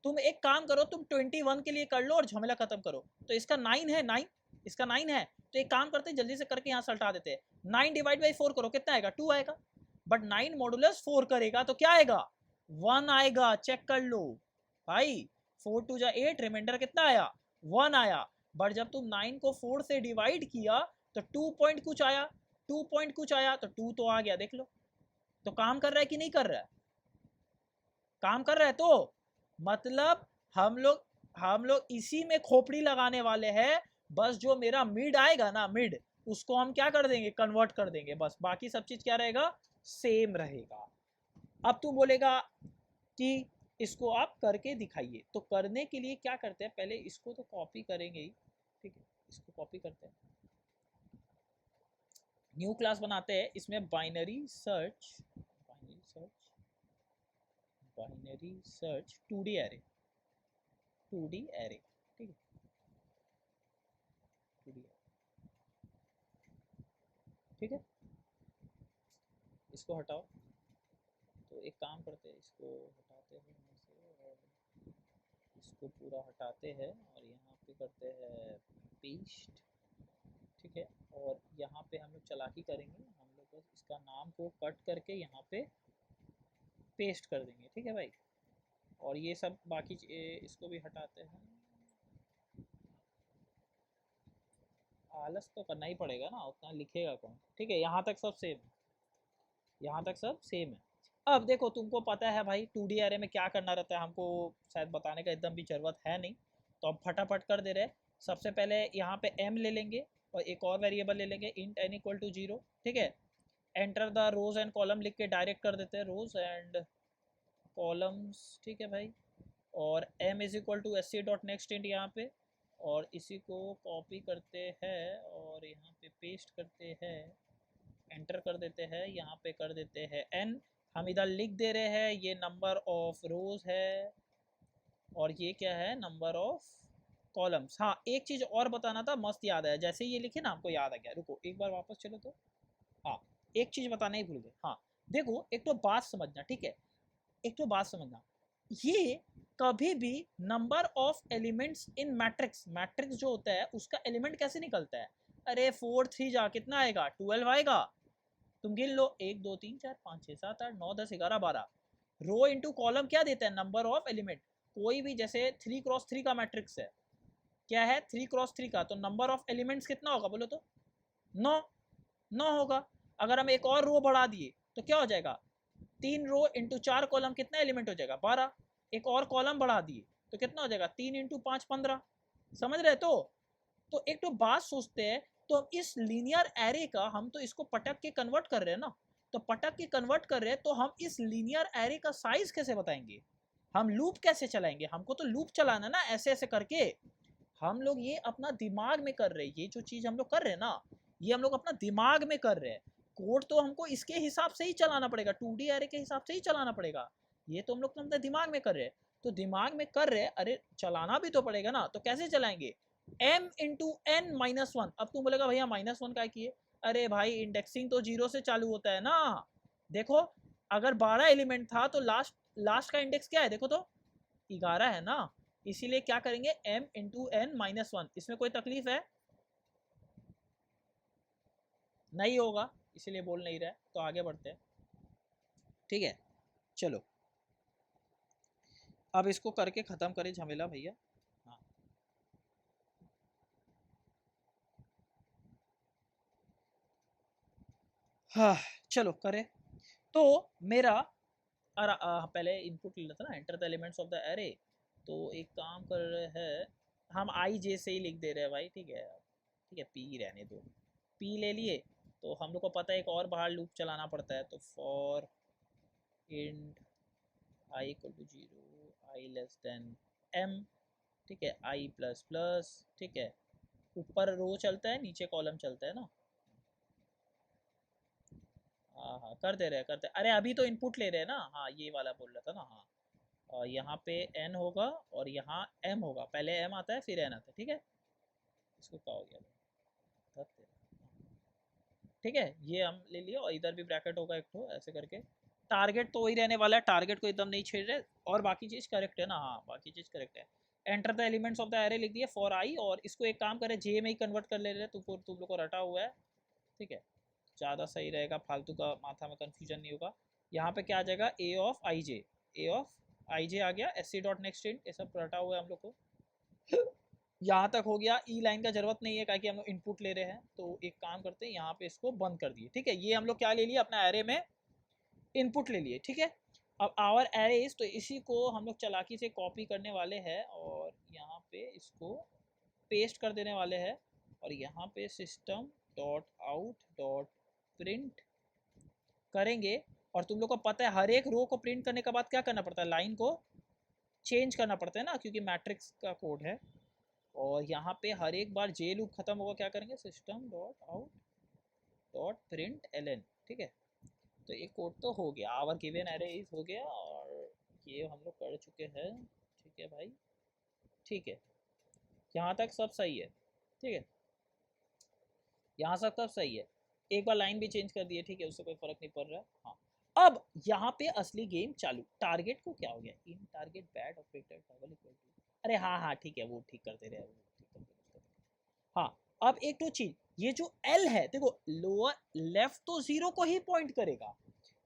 तुम एक काम करो, तुम 21 के लिए कर लो और झमेला खत्म करो। तो इसका 9 है, 9 इसका 9 है, तो एक काम करते हैं जल्दी से करके यहाँ सल्टा देते हैं, 9 डिवाइड बाई 4 करो, कितना आएगा, 2 आएगा। बट 9 मॉडुलस 4 करेगा तो क्या आएगा, 1 आएगा, चेक कर लो भाई, 4 2 जा 8, रिमाइंडर कितना आया, 1 आया। बट जब तुम 9 को 4 से डिवाइड किया तो 2 पॉइंट कुछ आया, 2 पॉइंट कुछ आया, तो 2 तो आ गया, देख लो। तो काम कर रहा है कि नहीं कर रहा है, काम कर रहा है। तो मतलब हम लोग इसी में खोपड़ी लगाने वाले हैं, बस जो मेरा मिड आएगा ना, मिड उसको हम क्या कर देंगे, कन्वर्ट कर देंगे, बस बाकी सब चीज क्या रहेगा, सेम रहेगा। अब तू बोलेगा कि इसको आप करके दिखाइए, तो करने के लिए क्या करते हैं, पहले इसको तो कॉपी करेंगे ही, ठीक है, इसको कॉपी करते हैं, न्यू क्लास बनाते हैं, इसमें binary search 2D array, 2D array, ठीक है, 2D ठीक है। इसको हटाओ, तो एक काम करते हैं, इसको हटाते हैं यहाँ से, और इसको पूरा हटाते हैं, और यहाँ पे करते हैं पेस्ट, ठीक है। और यहाँ पे हम लोग चालाकी करेंगे, हम लोग बस इसका नाम को कट करके यहाँ पे पेस्ट कर देंगे, ठीक है भाई। और ये सब बाकी इसको भी हटाते हैं, आलस तो करना ही पड़ेगा ना, उतना लिखेगा कौन, ठीक है। यहाँ तक सब सेम, यहाँ तक सब सेम है। अब देखो तुमको पता है भाई 2D एरे में क्या करना रहता है, हमको शायद बताने का एकदम भी जरूरत है नहीं, तो अब फटाफट कर दे रहे। सबसे पहले यहाँ पे m ले लेंगे और एक और वेरिएबल ले लेंगे, इंट n इक्वल टू 0, ठीक है। Enter the rows and column लिख के डायरेक्ट कर देते हैं, रोज एंड कॉलम्स, ठीक है भाई। और m is equal to S C dot next int यहाँ पे, और इसी को कॉपी करते हैं और यहाँ पे पेस्ट करते हैं, एंटर कर देते हैं, यहाँ पे कर देते हैं n, हम इधर लिख दे रहे हैं ये नंबर ऑफ रोज है, और ये क्या है, नंबर ऑफ कॉलम्स। हाँ एक चीज और बताना था, मस्त याद आया, जैसे ये लिखे ना हमको याद आ गया, रुको एक बार वापस चलो तो। हाँ एक चीज बताना ही भूल गए, हाँ देखो एक तो बात समझना, ठीक है, एक तो बात समझना, ये कभी भी number of elements in matrix, matrix जो होता है उसका एलिमेंट कैसे निकलता है, अरे 4 3 जा कितना आएगा, 12 आएगा। तुम गिन लो, 1 2 3 4 5 6 7 8 9 10 11 12, रो इंटू कॉलम क्या देता है, नंबर ऑफ एलिमेंट। कोई भी जैसे 3x3 का मैट्रिक्स है, क्या है 3x3 का, तो नंबर ऑफ एलिमेंट्स कितना होगा बोलो तो, 9 9 होगा। अगर हम एक और रो बढ़ा दिए तो क्या हो जाएगा, 3 रो इंटू 4 कॉलम कितना एलिमेंट हो जाएगा, 12। एक और कॉलम बढ़ा दिए तो कितना हो जाएगा, 3 इंटू 5 15। समझ रहे तो एक तो बात सोचते हैं, तो अब इस लीनियर एरे का हम तो इसको पटक के कन्वर्ट कर रहे हैं ना, तो पटक के कन्वर्ट कर रहे हैं, तो हम इस लीनियर एरे का साइज कैसे बताएंगे, हम लूप कैसे चलाएंगे, हमको तो लूप चलाना ना, ऐसे ऐसे करके। हम लोग ये अपना दिमाग में कर रहे हैं, ये जो चीज हम लोग कर रहे हैं ना, ये हम लोग अपना दिमाग में कर रहे हैं। कोड तो हमको इसके हिसाब से ही चलाना पड़ेगा, 2D एरे के हिसाब से ही चलाना पड़ेगा, ये तो हम लोग अपने दिमाग में कर रहे हैं। तो दिमाग में कर रहे हैं, अरे चलाना भी तो पड़ेगा ना, तो कैसे चलाएंगे, m इंटू n -1। अब तुम बोलेगा भैया -1 का किए, अरे भाई इंडेक्सिंग तो 0 से चालू होता है ना, देखो अगर 12 एलिमेंट था तो लास्ट का इंडेक्स क्या है, देखो तो 11 है ना, इसीलिए क्या करेंगे m इंटू n माइनस 1। इसमें कोई तकलीफ है नहीं होगा, इसीलिए बोल नहीं रहा है, तो आगे बढ़ते हैं। ठीक है चलो अब इसको करके ख़त्म करें झमेला भैया। हाँ हाँ चलो करें। तो मेरा पहले इनपुट ले लेता ना, enter the elements of the array. तो एक काम कर रहे हैं हम, आई जे से ही लिख दे रहे हैं भाई, ठीक है ठीक है, पी रहने दो, पी ले लिए। तो हम लोग को पता है एक और बाहर लूप चलाना पड़ता है, तो for int I equal to 0, I less than m, ठीक है, आई प्लस प्लस, ठीक है, ऊपर रो चलता है नीचे कॉलम चलता है ना। हाँ हाँ कर दे रहे हैं करते, अरे अभी तो इनपुट ले रहे हैं ना, हाँ ये वाला बोल रहा था ना। हाँ यहाँ पे n होगा और यहाँ m होगा, पहले m आता है फिर n आता है, ठीक है। इसको क्या हो गया, ठीक है ये हम ले लिए, और इधर भी ब्रैकेट होगा एक तो, ऐसे करके टारगेट तो वही रहने वाला है, टारगेट को एकदम नहीं छेड़ रहे, और बाकी चीज़ करेक्ट है ना, हाँ बाकी चीज़ करेक्ट है। Enter the elements of the array लिख दिए फॉर आई, और इसको एक काम करें जे में ही कन्वर्ट कर ले रहे, तो तुम लोग को रटा हुआ है, ठीक है, ज़्यादा सही रहेगा, फालतू का माथा में कन्फ्यूजन नहीं होगा। यहाँ पे क्या आ जाएगा, ए of I J, A of I J आ गया, S C dot next int, ये सब रटा हुआ है हम लोग को। यहाँ तक हो गया, ई लाइन का जरूरत नहीं है, क्योंकि हम लोग इनपुट ले रहे हैं, तो एक काम करते हैं यहाँ पे इसको बंद कर दिए, ठीक है। ये हम लोग क्या ले लिए, अपना एरे में इनपुट ले लिए, ठीक है। अब आवर एरेज, तो इसी को हम लोग चालाकी से कॉपी करने वाले हैं, और यहाँ पे इसको पेस्ट कर देने वाले हैं, और यहाँ पे system dot out dot print करेंगे। और तुम लोग को पता है हर एक रो को प्रिंट करने के बाद क्या करना पड़ता है, लाइन को चेंज करना पड़ता है ना, क्योंकि मैट्रिक्स का कोड है। और यहाँ पे हर एक बार जे लूप खत्म होगा क्या करेंगे, system dot out dot print L N, ठीक है। तो ये कोड तो हो गया, आवर गिवन एरे इज हो गया, और ये हम लोग कर चुके हैं, ठीक है भाई, ठीक है, यहाँ तक सब सही है, ठीक है, यहाँ तक सब सही है। एक बार लाइन भी चेंज कर दी है, ठीक है, उससे कोई फर्क नहीं पड़ रहा है। हाँ अब यहाँ पे असली गेम चालू, टारगेट को क्या हो गया, in target bad operator double equal to, अरे हाँ हाँ ठीक है, वो ठीक करते रहे, वो ठीक करते रहे। हाँ अब एक तो चीज, ये जो L है देखो, लोअर लेफ्ट तो जीरो को ही पॉइंट करेगा,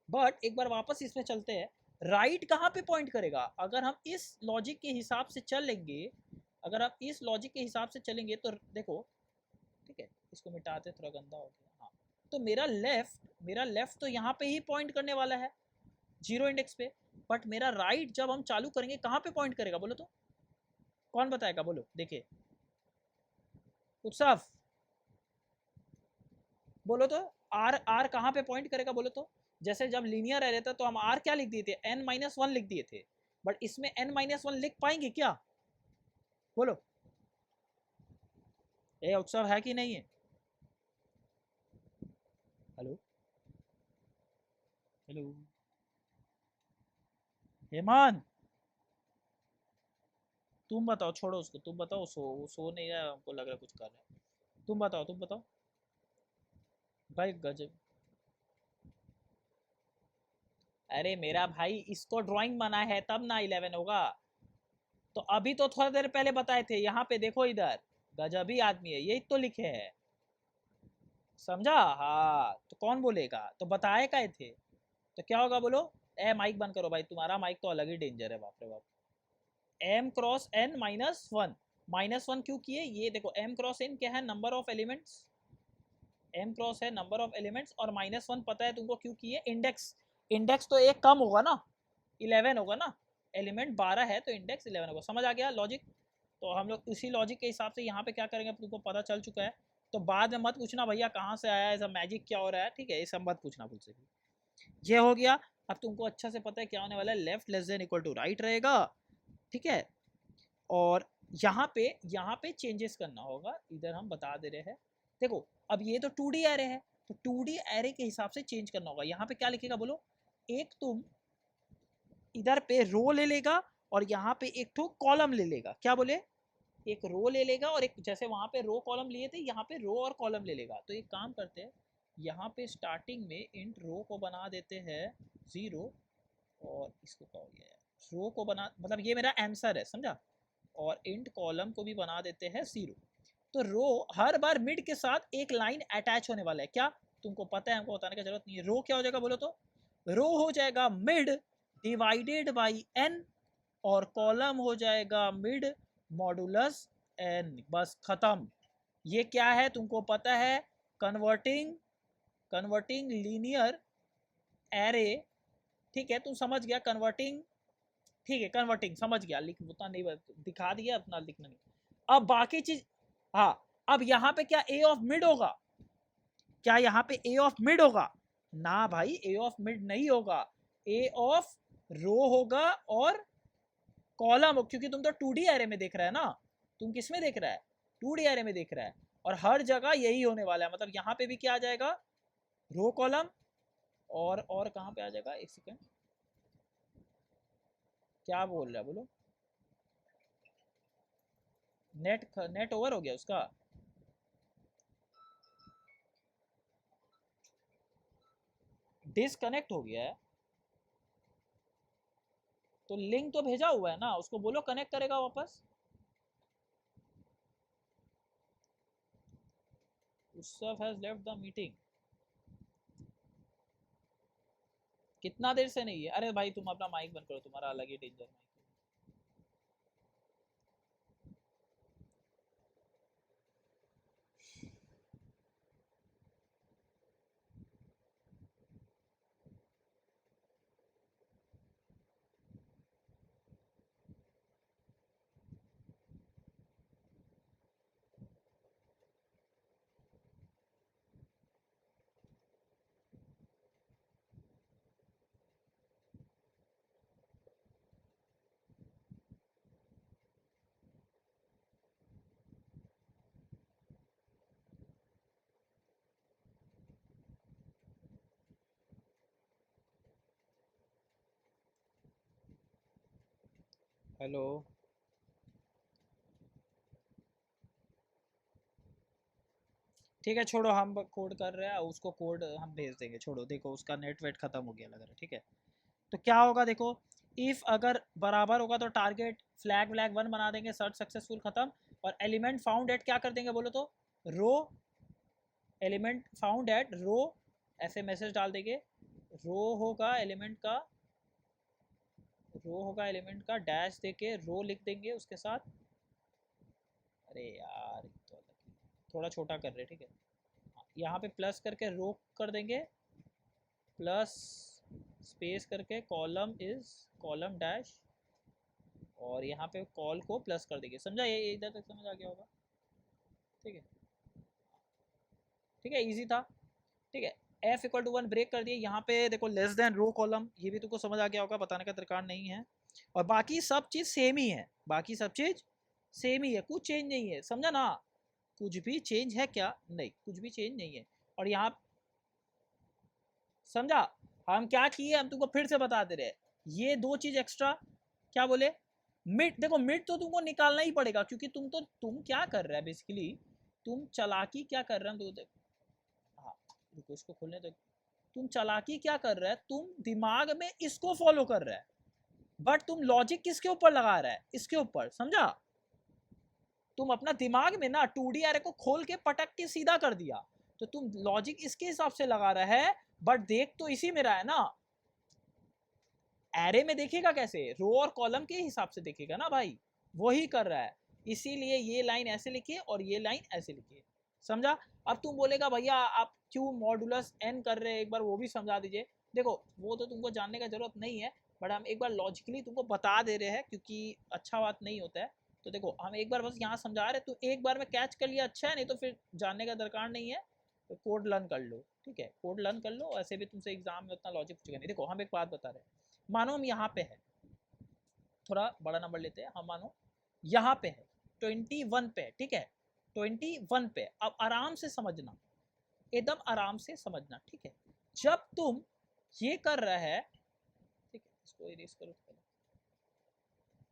बट एक बार वापस इसमें चलते हैं, राइट कहाँ पे पॉइंट करेगा, अगर हम इस लॉजिक के हिसाब से चलेंगे, अगर आप इस लॉजिक के हिसाब से चलेंगे तो देखो, ठीक है, इसको मिटाते, थोड़ा गंदा हो गया, हाँ। तो मेरा लेफ्ट तो यहाँ पे ही पॉइंट करने वाला है जीरो इंडेक्स पे, बट मेरा राइट जब हम चालू करेंगे कहाँ पे पॉइंट करेगा, बोलो तो, कौन बताएगा, बोलो देखिए, उत्सव बोलो तो, आर आर कहाँ पे पॉइंट करेगा बोलो तो। जैसे जब लीनियर रह रहता तो हम आर क्या लिख दिए थे, n माइनस वन लिख दिए थे, बट इसमें n माइनस वन लिख पाएंगे क्या, बोलो, ये उत्सव है कि नहीं है, हेलो हेलो हेमान, तुम बताओ, छोड़ो उसको, तुम बताओ, सो नहीं रहा, हमको लग रहा है कुछ कर रहा है, तुम बताओ भाई गजब। अरे मेरा भाई इसको ड्राइंग बना है तब ना 11 होगा, तो अभी तो थोड़ा देर पहले बताए थे, यहाँ पे देखो इधर, गजबी आदमी है, यही तो लिखे है, समझा, हाँ तो कौन बोलेगा, तो बताए काय थे, तो क्या होगा बोलो, ए माइक बंद करो भाई, तुम्हारा माइक तो अलग ही डेंजर है, बाप रे बाप। M cross N minus one, minus one क्यों किए, ये देखो एम क्रॉस एन क्या है, number of elements, M cross है नंबर ऑफ एलिमेंट्स, और माइनस वन पता है तुमको क्यों किए, इंडेक्स, इंडेक्स तो एक कम होगा ना, 11 होगा ना, एलिमेंट 12 है तो इंडेक्स 11 होगा, समझ आ गया लॉजिक। तो हम लोग उसी लॉजिक के हिसाब से यहाँ पे क्या करेंगे, तुमको पता चल चुका है, तो बाद में मत पूछना भैया कहाँ से आया है, सब मैजिक क्या हो रहा है, ठीक है, ये सब मत पूछना मुझसे भी। ये हो गया, अब तुमको अच्छा से पता है क्या होने वाला है, left less than equal to right रहेगा, ठीक है। और यहाँ पे चेंजेस करना होगा, इधर हम बता दे रहे हैं, देखो अब ये तो 2D एरे है, तो 2D एरे के हिसाब से चेंज करना होगा, यहाँ पे क्या लिखेगा बोलो, एक तुम इधर पे रो ले लेगा, और यहाँ पे एक तो कॉलम ले लेगा, क्या बोले, एक रो ले लेगा, और एक जैसे वहां पे रो कॉलम लिए थे यहाँ पे रो और कॉलम ले लेगा, तो एक काम करते हैं, यहाँ पे स्टार्टिंग में इंट रो को बना देते हैं 0 और इसको क्या हो गया रो को बना, मतलब ये मेरा आंसर है समझा, और इंट कॉलम को भी बना देते हैं 0। तो रो हर बार मिड के साथ एक लाइन अटैच होने वाला है, क्या तुमको पता है, हमको बताने की जरूरत नहीं है। रो क्या हो जाएगा बोलो तो, रो हो जाएगा मिड डिवाइडेड बाई n और कॉलम हो जाएगा मिड मॉडुलस n, बस खत्म। ये क्या है तुमको पता है, कन्वर्टिंग लीनियर एरे, ठीक है तुम समझ गया कन्वर्टिंग, ठीक है कन्वर्टिंग समझ गया, लिख उतना नहीं दिखा दिया, अपना लिखना नहीं। अब बाकी चीज, हाँ अब यहाँ पे क्या ए ऑफ मिड होगा, क्या यहाँ पे ए ऑफ मिड होगा, ना भाई ए ऑफ मिड नहीं होगा, ए ऑफ रो होगा और कॉलम, क्योंकि तुम तो 2D एरे में देख रहा है ना, तुम किस में देख रहा है, 2D एरे में देख रहा है, और हर जगह यही होने वाला है, मतलब यहाँ पे भी क्या आ जाएगा, रो कॉलम, और कहाँ पे आ जाएगा, एक सेकेंड, क्या बोल रहा है बोलो, नेट ओवर हो गया उसका, डिसकनेक्ट हो गया है, तो लिंक तो भेजा हुआ है ना, उसको बोलो कनेक्ट करेगा वापस। Usaf has left the meeting, कितना देर से नहीं है, अरे भाई तुम अपना माइक बंद करो, तुम्हारा अलग ही डेंजर माइक। हेलो, ठीक है छोड़ो, हम कोड कर रहे हैं, उसको कोड हम भेज देंगे, छोड़ो, देखो उसका नेट वेट खत्म हो गया लग रहा है, ठीक है। तो क्या होगा देखो, इफ अगर बराबर होगा तो टारगेट फ्लैग व्लैग 1 बना देंगे, सर्च सक्सेसफुल खत्म, और एलिमेंट फाउंड एट क्या कर देंगे बोलो तो, रो एलिमेंट फाउंड एट रो, ऐसे मैसेज डाल देंगे, रो होगा एलिमेंट का, रो होगा एलिमेंट का डैश देके रो लिख देंगे उसके साथ, अरे यार तो थोड़ा छोटा कर रहे, ठीक है, यहाँ पे प्लस करके रो कर देंगे, प्लस स्पेस करके कॉलम इज कॉलम डैश, और यहाँ पे कॉल को प्लस कर देंगे, समझा, ये इधर तक समझ आ गया होगा, ठीक है, ठीक है इजी था, ठीक है। एफ इक्वल टू 1 ब्रेक कर दिए, यहाँ पे देखो लेस देन रो कॉलम, ये भी तुमको समझ आ गया होगा, बताने का दरकार नहीं है, और बाकी सब चीज़ सेम ही है, बाकी सब चीज़ सेम ही है, कुछ चेंज नहीं है, समझा ना, कुछ भी चेंज है क्या, नहीं कुछ भी चेंज नहीं है। और यहाँ समझा, हम क्या किए, हम तुमको फिर से बता दे रहे हैं, ये दो चीज़ एक्स्ट्रा, क्या बोले, मिड, देखो मिड तो तुमको निकालना ही पड़ेगा, क्योंकि तुम क्या कर रहे हैं बेसिकली, तुम चालाकी क्या कर रहे हैं, हाँ रुको इसको खोलने दो, तुम चालाकी क्या कर रहा है, तुम दिमाग में इसको फॉलो कर रहा है, बट तुम लॉजिक किसके ऊपर लगा रहा है, इसके ऊपर, समझा, तुम अपना दिमाग में ना 2D एरे को खोल के पटक के सीधा कर दिया, तो तुम लॉजिक इसके हिसाब से लगा रहा है, बट देख तो इसी में रहा है ना, एरे में देखेगा कैसे, रो और कॉलम के हिसाब से देखेगा ना भाई, वही कर रहा है, इसीलिए ये लाइन ऐसे लिखिए और ये लाइन ऐसे लिखिए, समझा। अब तुम बोलेगा भैया आप क्यों मॉडुलस एन कर रहे हैं, एक बार वो भी समझा दीजिए। देखो वो तो तुमको जानने का जरूरत नहीं है, बट हम एक बार लॉजिकली तुमको बता दे रहे हैं, क्योंकि अच्छा बात नहीं होता है, तो देखो हम एक बार बस यहाँ समझा रहे, तो एक बार में कैच कर लिया अच्छा है, नहीं तो फिर जानने का दरकार नहीं है, तो कोड लर्न कर लो, ठीक है, कोड लर्न कर लो, ऐसे भी तुमसे एग्जाम में उतना लॉजिक पूछेगा नहीं। देखो हम एक बात बता रहे हैं, मानो हम यहाँ पे है, थोड़ा बड़ा नंबर लेते हैं, हम मानो यहाँ पे है 21 पे, ठीक है 21 पे, अब आराम से समझना, एकदम आराम से समझना, ठीक है, जब तुम ये कर रहा है, ठीक है इसको इरेज करो,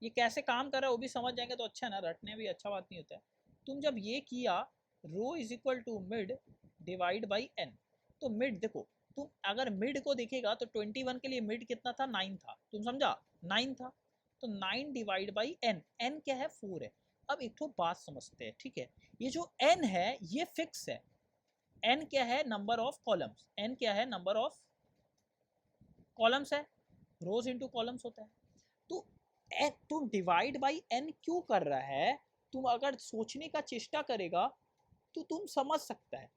ये कैसे काम कर रहा है वो भी समझ जाएंगे तो अच्छा है ना, रटने भी अच्छा बात नहीं होता है। तुम जब ये किया row is equal to mid divide by N, तो मिड देखो, तुम अगर मिड को देखेगा तो 21 के लिए मिड कितना था, 9 था, तुम समझा, 9 था। तो 9 डिवाइड बाई एन, एन क्या है, 4 है। अब एक तो बात समझते हैं, ठीक है, ये जो एन है ये फिक्स है, एन क्या है, नंबर ऑफ कॉलम्स, एन क्या है, नंबर ऑफ कॉलम्स है, रोज इनटू कॉलम्स होता है। तो तुम डिवाइड बाई एन क्यों कर रहा है, तुम अगर सोचने का चेष्टा करेगा तो तुम समझ सकता है,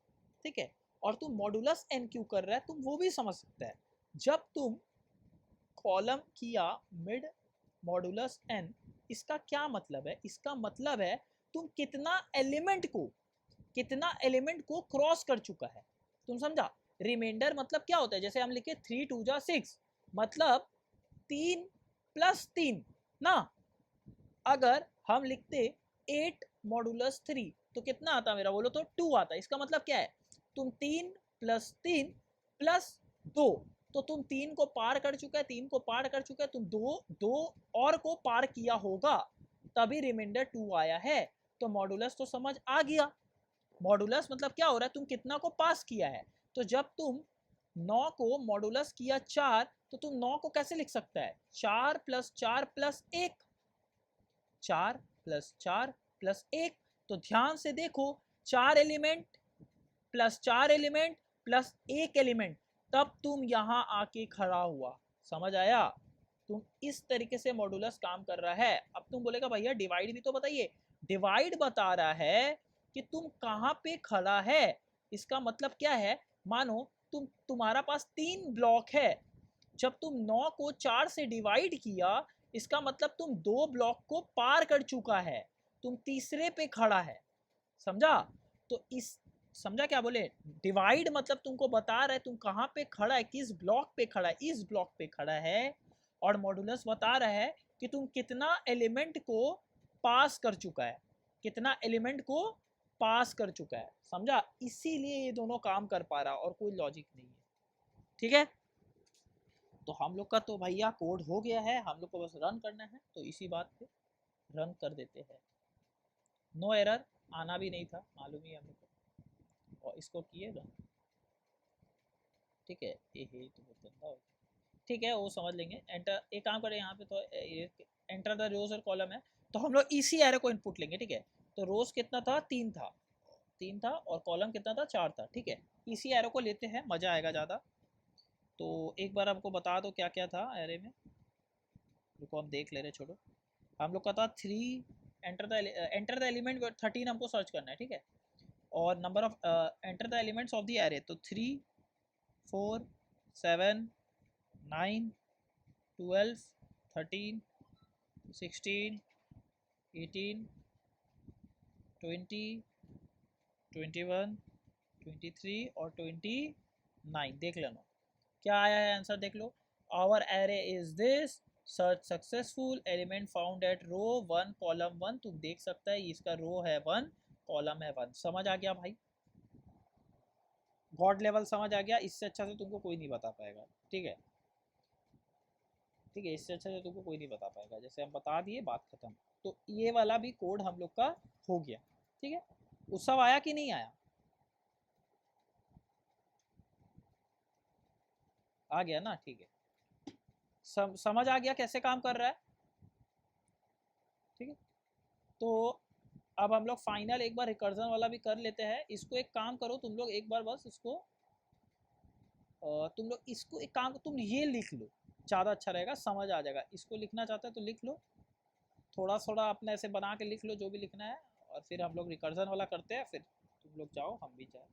ठीक है। और तुम मॉडुलस एन क्यों कर रहा है, तुम वो भी समझ सकता है। जब तुम कॉलम किया मिड मॉडुलस एन, इसका क्या मतलब है, इसका मतलब है तुम कितना एलिमेंट को क्रॉस कर चुका है, तुम समझा। रिमाइंडर मतलब क्या होता है, जैसे हम लिखे 3 2 जा 6, मतलब 3 प्लस 3 ना। अगर हम लिखते 8 मॉडुलस 3 तो कितना आता मेरा, बोलो तो 2 आता। इसका मतलब क्या है, तुम 3 प्लस 3 प्लस 2, तो तुम 3 को पार कर चुका है, 3 को पार कर चुका है, तुम दो और को पार किया होगा, तभी रिमाइंडर 2 आया है। तो मॉडुलस तो समझ आ गया, मॉडुलस मतलब क्या हो रहा है, तुम कितना को पास किया है। तो जब तुम 9 को मॉडुलस किया 4, तो तुम 9 को कैसे लिख सकता है, 4 प्लस 4 प्लस 1, 4 प्लस 4 प्लस 1। तो ध्यान से देखो, 4 element plus 4 element plus 1 element, तब तुम यहां आके खड़ा हुआ, समझ आया। तुम इस तरीके से मॉडुलस काम कर रहा है। अब तुम बोलेगा भैया डिवाइड भी तो बताइए, डिवाइड बता रहा है कि तुम कहां पे खड़ा है। इसका मतलब क्या है, मानो तुम्हारा पास 3 ब्लॉक है, जब तुम 9 को 4 से डिवाइड किया, इसका मतलब तुम 2 ब्लॉक को पार कर चुका है, तुम तीसरे पे खड़ा है, समझा। तो इस समझा क्या बोले, डिवाइड मतलब तुमको बता रहा है तुम कहाँ पे खड़ा है, किस ब्लॉक पे खड़ा है, इस ब्लॉक पे खड़ा है। और मॉडुलस बता रहा है कि तुम कितना एलिमेंट को पास कर चुका है, कितना एलिमेंट को पास कर चुका है, समझा। इसीलिए ये दोनों काम कर पा रहा, और कोई लॉजिक नहीं है, ठीक है। तो हम लोग का तो भैया कोड हो गया है, हम लोग को बस रन करना है, तो इसी बात पे रन कर देते हैं। नो एरर, आना भी नहीं था, मालूम ही हम लोग को, और इसको किए रन, ठीक है। ये तो बहुत गंदा हो, ठीक है वो समझ लेंगे। एंटर, एक काम करें यहाँ पे, तो एंटर द रोज और कॉलम है, तो हम लोग इसी एरो को इनपुट लेंगे, ठीक है। तो रोज कितना था, 3 था, 3 था, और कॉलम कितना था, 4 था, ठीक है। इसी एरो को लेते हैं, मज़ा आएगा ज़्यादा। तो एक बार हमको बता दो क्या क्या था एरे में, रुको हम देख ले रहे, छोड़ो। हम लोग का था 3, एंटर द एलिमेंट 13 हमको सर्च करना है, ठीक है। और number of enter the elements of the array, तो 3 4 7 9 12 13 16 18 20 21 23 और 29, देख लेना क्या आया है आंसर, देख लो। Our array is this, search successful, element found at row 1 column 1, तुम देख सकता है इसका रो है 1, कॉलम है 1, समझ आ गया भाई, गॉड लेवल समझ आ गया। इससे अच्छा से तुमको कोई नहीं बता पाएगा, ठीक है, ठीक है, इससे अच्छा से तुमको कोई नहीं बता पाएगा, जैसे हम बता दिए, बात खत्म। तो ये वाला भी कोड हम लोग का हो गया, ठीक है। उत्सव आया कि नहीं आया, आ गया ना, ठीक है। समझ आ गया कैसे काम कर रहा है, ठीक है। तो अब हम लोग फाइनल एक बार रिकर्जन वाला भी कर लेते हैं। इसको एक काम करो तुम लोग, एक बार बस इसको तुम लोग इसको एक काम, तुम ये लिख लो, ज़्यादा अच्छा रहेगा, समझ आ जाएगा। इसको लिखना चाहता है तो लिख लो, थोड़ा थोड़ा अपने ऐसे बना के लिख लो जो भी लिखना है, और फिर हम लोग रिकर्जन वाला करते हैं, फिर तुम लोग जाओ हम भी जाए।